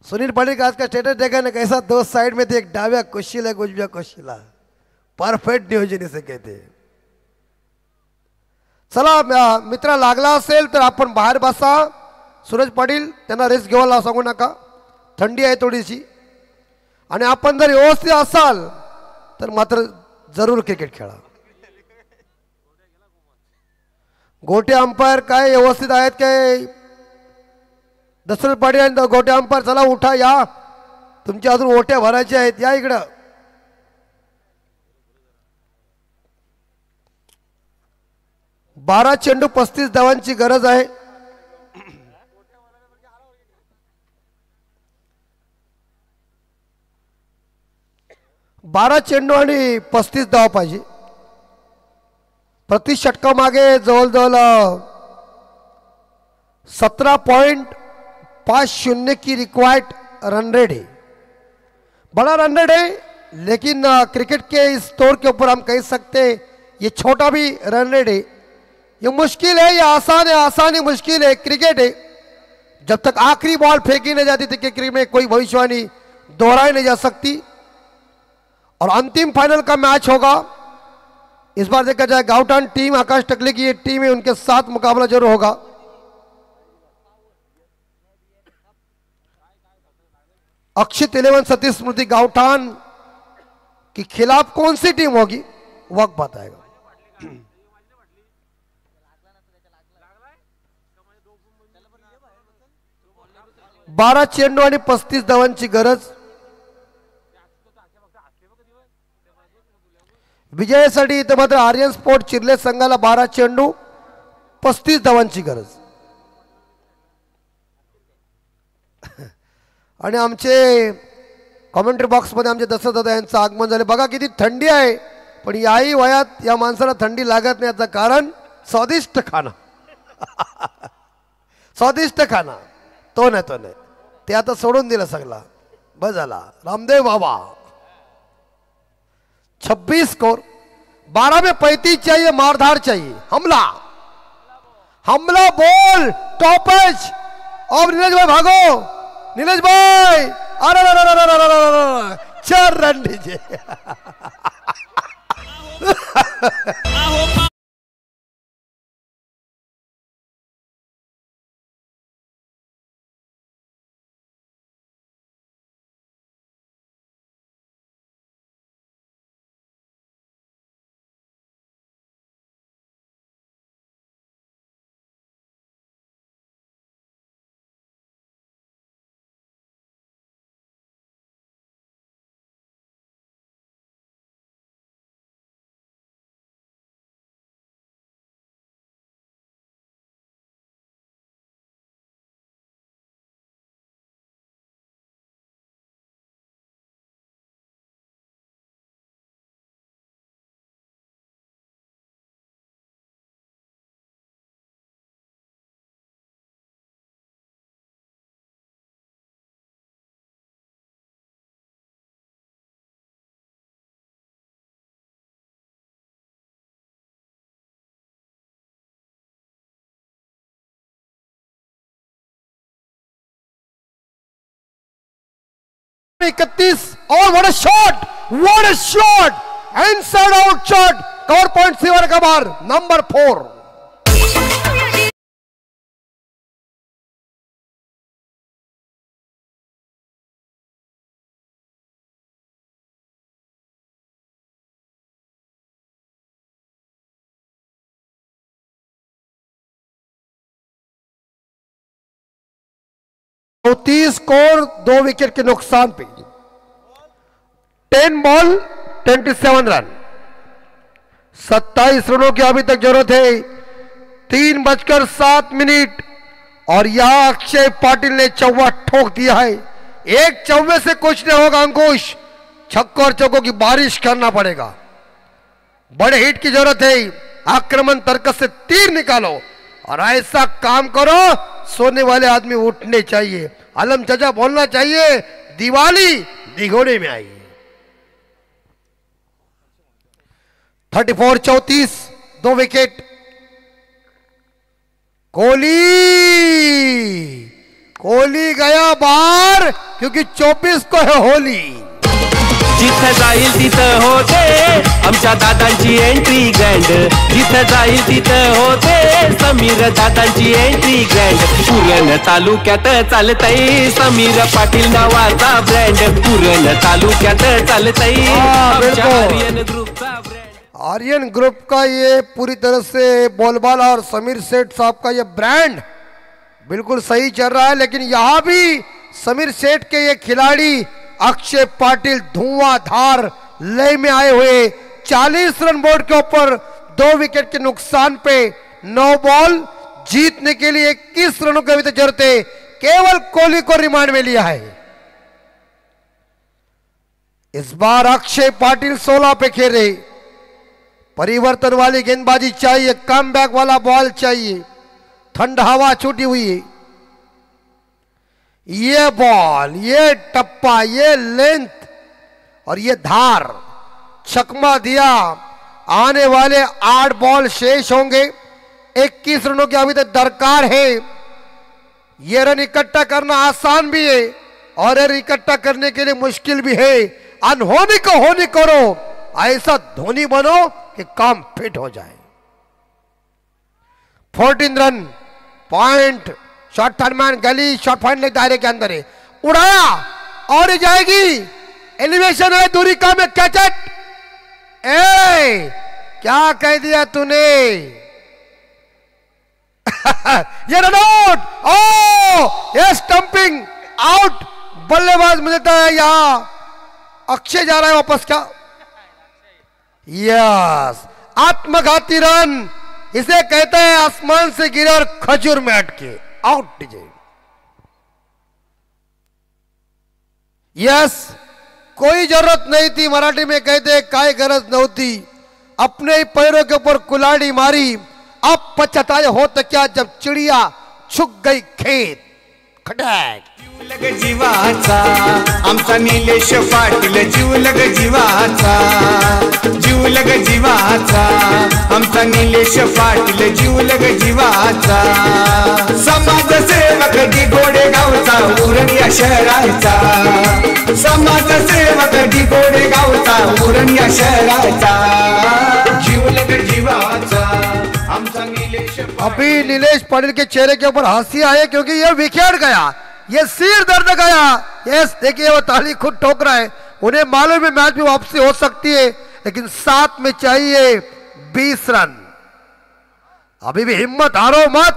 सुनील पाटिल का आज का स्टेटस देखा ना कैसा, 2 साइड में थे, एक डाव्या कुशीला एक उजव्या कुशीला, परफेक्ट नियोजन इसे कहते हैं। चला मित्रा, लागला असेल तर आपण बाहेर बसा। सूरज पाटील त्यांना रेस्ट घ्यायला सांगू नका, थंडी आहे थोडीशी, आणि आपण जर व्यवस्थित असाल तर मात्र जरूर क्रिकेट खेळा। गोटे अंपायर काय व्यवस्थित आहेत काय, दशरथ पाटील आणि गोटे अंपायर, चला उठा, या, तुमच्या अजून ओट्या भरायच्या आहेत, या इकडं। 12 चेंडू 35 धावांची गरज आहे। बारा चेंडू आणि 35 धावा पाहिजे। प्रति षटकामागे जवळजवळ 17.50 की रिक्वायर्ड रन रेट है। बड़ा रन रेट है, लेकिन क्रिकेट के इस तौर के ऊपर हम कह सकते हैं ये छोटा भी रन रेट है। ये मुश्किल है, ये आसान है, आसान ही मुश्किल है, क्रिकेट है। जब तक आखिरी बॉल फेंकी नहीं जाती थी क्रिकेट में कोई भविष्यवाणी दोहराई नहीं जा सकती। और अंतिम फाइनल का मैच होगा। इस बार देखा जाए गाउटान टीम, आकाश टकले की ये टीम है, उनके साथ मुकाबला जरूर होगा। अक्षित 11 सतीश स्मृति गाउटान के खिलाफ कौन सी टीम होगी वक्त बताएगा। 12 चेंडू आणि 35 धावांची गरज। विजयासाठी इथं मात्र आर्यन स्पोर्ट चिर्ले संघाला 12 चेंडू 35 धावांची गरज. आणि आमचे कॉमेंट्री बॉक्समध्ये आमचे दशरथ दादा यांचं आगमन झाले. बघा किती थंडी आहे, पण याही वयात या माणसाला थंडी लागत नाही. याचं कारण स्वादिष्ट खाना. स्वादिष्ट खाना तो नाही ते आता सोडून दिलं सगळं. बस झाला. रामदेव बाबा 26 स्कोर. 12 में 35 चाहिए, मारधार चाहिए. हमला हमला बोल टॉपेज. और नीलेश भाई भागो. नीलेश भाई अरे 4 रन दीजिए. और what a shot inside out shot. Cover point सीवर का बार नंबर 4. तो 30 स्कोर 2 विकेट के नुकसान पे. 10 बॉल 27 रन. 27 रनों की अभी तक जरूरत है. 3:07 और यहां अक्षय पाटिल ने चौवा ठोक दिया है. एक चौवे से कुछ नहीं होगा अंकुश. छक्कों और चौकों की बारिश करना पड़ेगा. बड़े हिट की जरूरत है. आक्रमण तर्कस से तीर निकालो और ऐसा काम करो सोने वाले आदमी उठने चाहिए. आलम चाचा बोलना चाहिए दिवाली दिगोने में आई. 34-34 2 विकेट. कोहली गया बाहर क्योंकि 24 को है होली. जिथं जाईल तिथं होते आमच्या दादांची एंट्री ग्रँड. जिथं जाईल तिथं होते समीर दादांची एंट्री ग्रँड. पुरण तालुक्यात चालतय समीर पाटील नावाचा ब्रँड. पुरण तालुक्यात चालतय आर्यन ग्रुपचा ब्रँड. आर्यन ग्रुप का ये पूरी तरह से बोलबाला और समीर सेठ साहब का ये ब्रांड बिल्कुल सही चल रहा है. लेकिन यहां भी समीर सेठ के ये खिलाड़ी अक्षय पाटिल धुआंधार लय में आए हुए. 40 रन बोर्ड के ऊपर 2 विकेट के नुकसान पे 9 बॉल. जीतने के लिए 21 रनों की अभी तक जरूरत है. केवल कोहली को रिमांड में लिया है. इस बार अक्षय पाटिल 16 पे खेले. परिवर्तन वाली गेंदबाजी चाहिए. कमबैक वाला बॉल चाहिए. ठंड हवा छूटी हुई है. ये बॉल, ये टप्पा, ये लेंथ और ये धार छकमा दिया. आने वाले 8 बॉल शेष होंगे. 21 रनों की अभी तक दरकार है. ये रन इकट्ठा करना आसान भी है और रन इकट्ठा करने के लिए मुश्किल भी है. अनहोनी को होनी करो. ऐसा धोनी बनो कि काम फिट हो जाए. 14 रन पॉइंट. शॉट थर्डमैन गली शॉट पॉइंट ले दायरे के अंदर है. उड़ाया और जाएगी. एलिवेशन है दूरी का में कैचेट. क्या कह दिया तूने. ये रन आउट. ये स्टंपिंग आउट. बल्लेबाज मिलता है. यहां अक्षय जा रहा है वापस. क्या यस, आत्मघाती रन, इसे कहते हैं आसमान से गिरे और खजूर में अटके, आउट डीजे। यस, कोई जरूरत नहीं थी, मराठी में कहते हैं काय गरज नव्हती, अपने ही पैरों के ऊपर कुल्हाड़ी मारी, अब पछताए हो तो क्या जब चिड़िया छुक गई खेत। खटक जीवलग जीवाचा आमचा निलेश पाटील, जीवलग जीवाचा, जीवलग जीवाचा आमचा निलेश पाटील, जीवलग जीवाचा, समाजसेवक ढिगोडे गावचा, उरण या शहराचा, समाजसेवक ढिगोडे गावचा, उरण या शहराचा, जीवलग जीवाचा आमचा निलेश। अभी नीलेश पाटिल के चेहरे के ऊपर हंसी आई क्योंकि ये विकेट गया, ये सिर दर्द गया। यस, देखिए वो ताली खुद ठोक रहा है, उन्हें मालूम है मैच में वापसी हो सकती है, लेकिन साथ में चाहिए 20 रन। अभी भी हिम्मत हारो मत,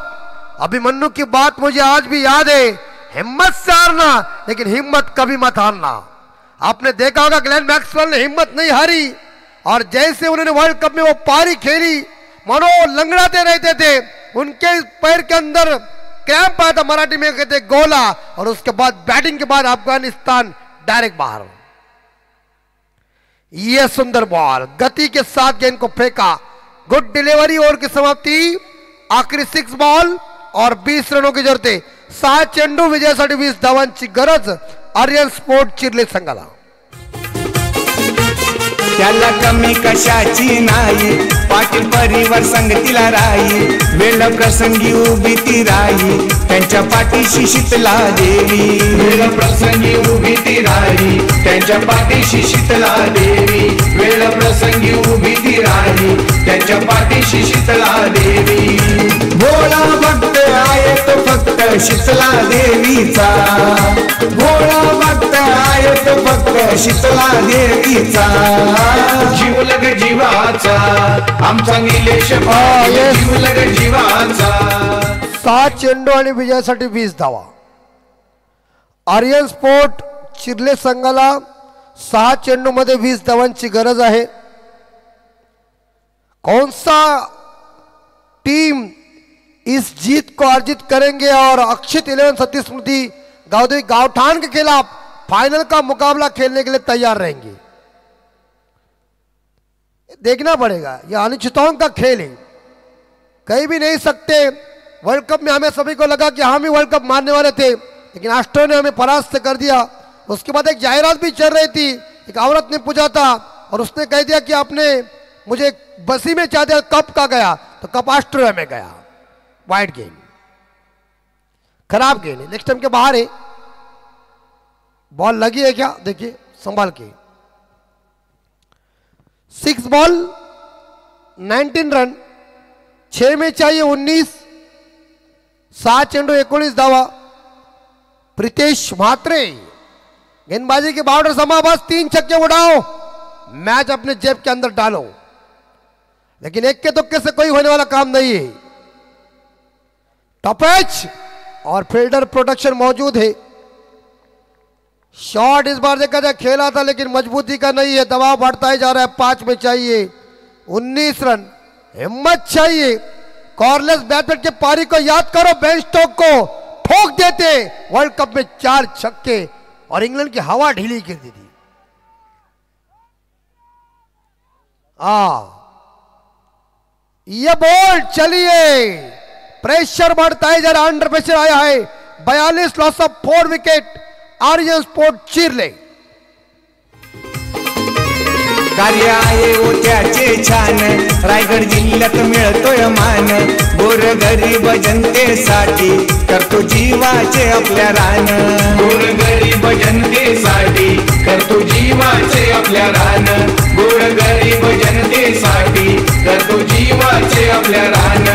अभी मन्नू की बात मुझे आज भी याद है, हिम्मत से हारना लेकिन हिम्मत कभी मत हारना। आपने देखा होगा ग्लेन मैक्सवेल ने हिम्मत नहीं हारी, और जैसे उन्होंने वर्ल्ड कप में वो पारी खेली, मानो लंगड़ाते रहते थे, उनके पैर के अंदर क्रैम्प आया था, मराठी में कहते गोला, और उसके बाद बैटिंग के बाद अफगानिस्तान डायरेक्ट बाहर। यह सुंदर बॉल, गति के साथ गेंद को फेंका, गुड डिलीवरी, ओवर की समाप्ति, आखिरी 6 बॉल और 20 रनों की जरूरत है। 6 चेंडू विजयासाठी 20 धावांची गरज आर्यन स्पोर्ट चिर्ले संघाला। त्याला कमी कशाची नाही, पाटील परिवार संगतीला राही, वेळ प्रसंगी उभी ती राही, त्यांच्या पाठीशी शीतला देवी, वेळ प्रसंगी उभी ती राही, त्यांच्या पाठीशी शीतला देवी, वेळ प्रसंगी उभी ती राही, त्यांच्या पाठीशी शीतला देवी, भोळा भक्त आहे तो फक्त शीतला देवीचा, भोळा भक्त आहे तो फक्त शीतला देवीचा, जीवलग जीवाचा आमचा निलेश पाटील, जीवलग जीवाचा। 7 चेंडू आणि विजयासाठी 20 धावा। आर्यन स्पोर्ट चिर्ले संघाला 6 चेंडू मध्ये 20 धावांची गरज आहे। कौन सा टीम इस जीत को अर्जित करेंगे और अक्षित 11 सती स्मृति गावदेवी गावठान के खिलाफ फाइनल का मुकाबला खेलने के लिए तैयार रहेंगे, देखना पड़ेगा। यह अनिश्चितताओं का खेल है, कहीं भी नहीं सकते। वर्ल्ड कप में हमें सभी को लगा कि हम ही वर्ल्ड कप मारने वाले थे, लेकिन ऑस्ट्रेलिया ने हमें परास्त कर दिया। उसके बाद एक जाहिरात भी चल रही थी, एक औरत ने पूछा था और उसने कह दिया कि आपने मुझे बसी में चाह दिया, कप का गया, तो कप ऑस्ट्रेलिया में गया। वाइड गेंद, खराब गेंद है, नेक्स्ट टाइम के बाहर है। बॉल लगी है क्या, देखिए संभाल के। 6 बॉल 19 रन, 6 में चाहिए 19, 7 चेंडू 19 धावा। प्रीतेश म्हात्रे गेंदबाजी की बाउंड्री समा, बस 3 छक्के उड़ाओ, मैच अपने जेब के अंदर डालो, लेकिन एक के तुक्के से कोई होने वाला काम नहीं है। टॉप एच और फील्डर प्रोटेक्शन मौजूद है। शॉट इस बार देखा जाए खेला था, लेकिन मजबूती का नहीं है, दबाव बढ़ता ही जा रहा है। 5 में चाहिए 19 रन, हिम्मत चाहिए। कॉर्नलेस बैट्समैन के पारी को याद करो, बेन स्टोक को ठोक देते वर्ल्ड कप में 4 छक्के और इंग्लैंड की हवा ढीली कर दी थी। ये बॉल चलिए, प्रेशर बढ़ता है, जरा अंडर प्रेशर आया है। 42 loss of 4 wicket Aryan sport Chirle. कार्य आहे ओ त्याचे छान, रायगड जिल्ह्यात मिळतोय मान, गोरगरीब जनतेसाठी करतो जीवाचे आपल्या रान, गोरगरीब जनतेसाठी करतो जीवाचे आपल्या रान, गोरगरीब जनतेसाठी करतो जीवाचे आपल्या रान,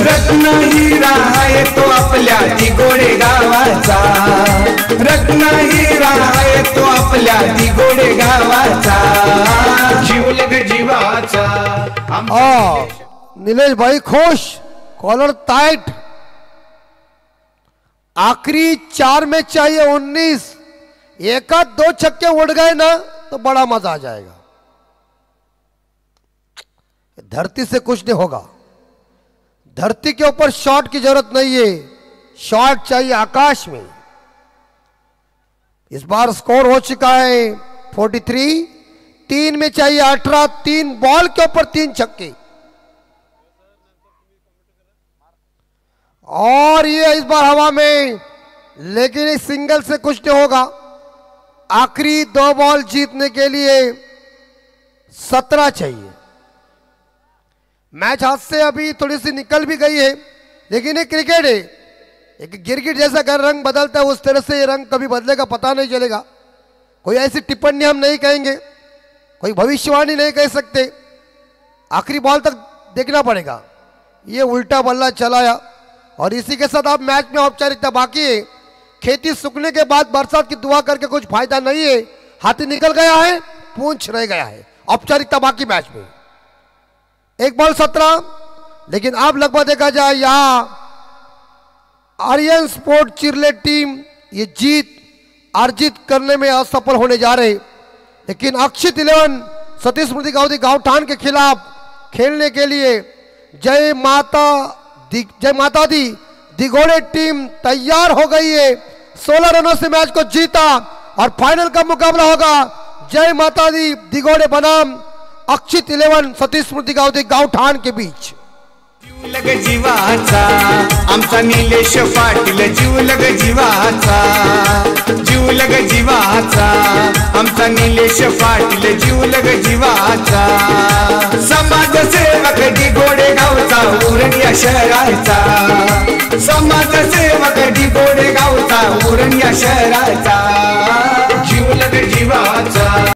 रत्न हिरा आहे तो आपल्या दिगोडे गावाचा, रत्न हिरा आहे तो आपल्या दिगोडे गावाचा, जीवलग जीवाचा। नीलेश भाई खुश, कॉलर टाइट। आखिरी 4 में चाहिए 19, 1 आध 2 छक्के उड़ गए ना तो बड़ा मजा आ जाएगा। धरती से कुछ नहीं होगा। धरती के ऊपर शॉट की जरूरत नहीं है, शॉट चाहिए आकाश में। इस बार स्कोर हो चुका है 43। 3 में चाहिए 18। 3 बॉल के ऊपर 3 छक्के। और ये इस बार हवा में, लेकिन इस सिंगल से कुछ नहीं होगा। आखिरी 2 बॉल जीतने के लिए 17 चाहिए। मैच हाथ से अभी थोड़ी सी निकल भी गई है, लेकिन ये क्रिकेट है। एक गिरगिट जैसा अगर रंग बदलता है, उस तरह से ये रंग कभी बदलेगा पता नहीं चलेगा। कोई ऐसी टिप्पणी हम नहीं कहेंगे, कोई भविष्यवाणी नहीं कह सकते। आखिरी बॉल तक देखना पड़ेगा। ये उल्टा बल्ला चलाया और इसी के साथ आप मैच में औपचारिकता बाकी है। खेती सूखने के बाद बरसात की दुआ करके कुछ फायदा नहीं है। हाथी निकल गया है, पूंछ रह गया है। औपचारिकता बाकी मैच में। 1 बॉल 17। लेकिन अब लगभग देखा जाए यहां आर्यन स्पोर्ट चिरले टीम ये जीत अर्जित करने में असफल होने जा रहे। लेकिन अक्षित 11 सतीश स्मृति गांधी गांवठान के खिलाफ खेलने के लिए जय माता दी दिगोड़े टीम तैयार हो गई है। 16 रनों से मैच को जीता और फाइनल का मुकाबला होगा जय माता दी दिगोड़े बनाम अक्षित 11 सतीश स्मृति गांधी गांवठाण के बीच। जीव लग जीवाचा आमचा निलेश पाटील, जीव लग जीवाचा, जीव लग जीवाचा आमचा निलेश पाटील, जीव लग जीवाचा। समाजसेवक दिगोडे गावचा उरण शहराचा, समाजसेवक दिगोडे गावचा उरण शहराचा।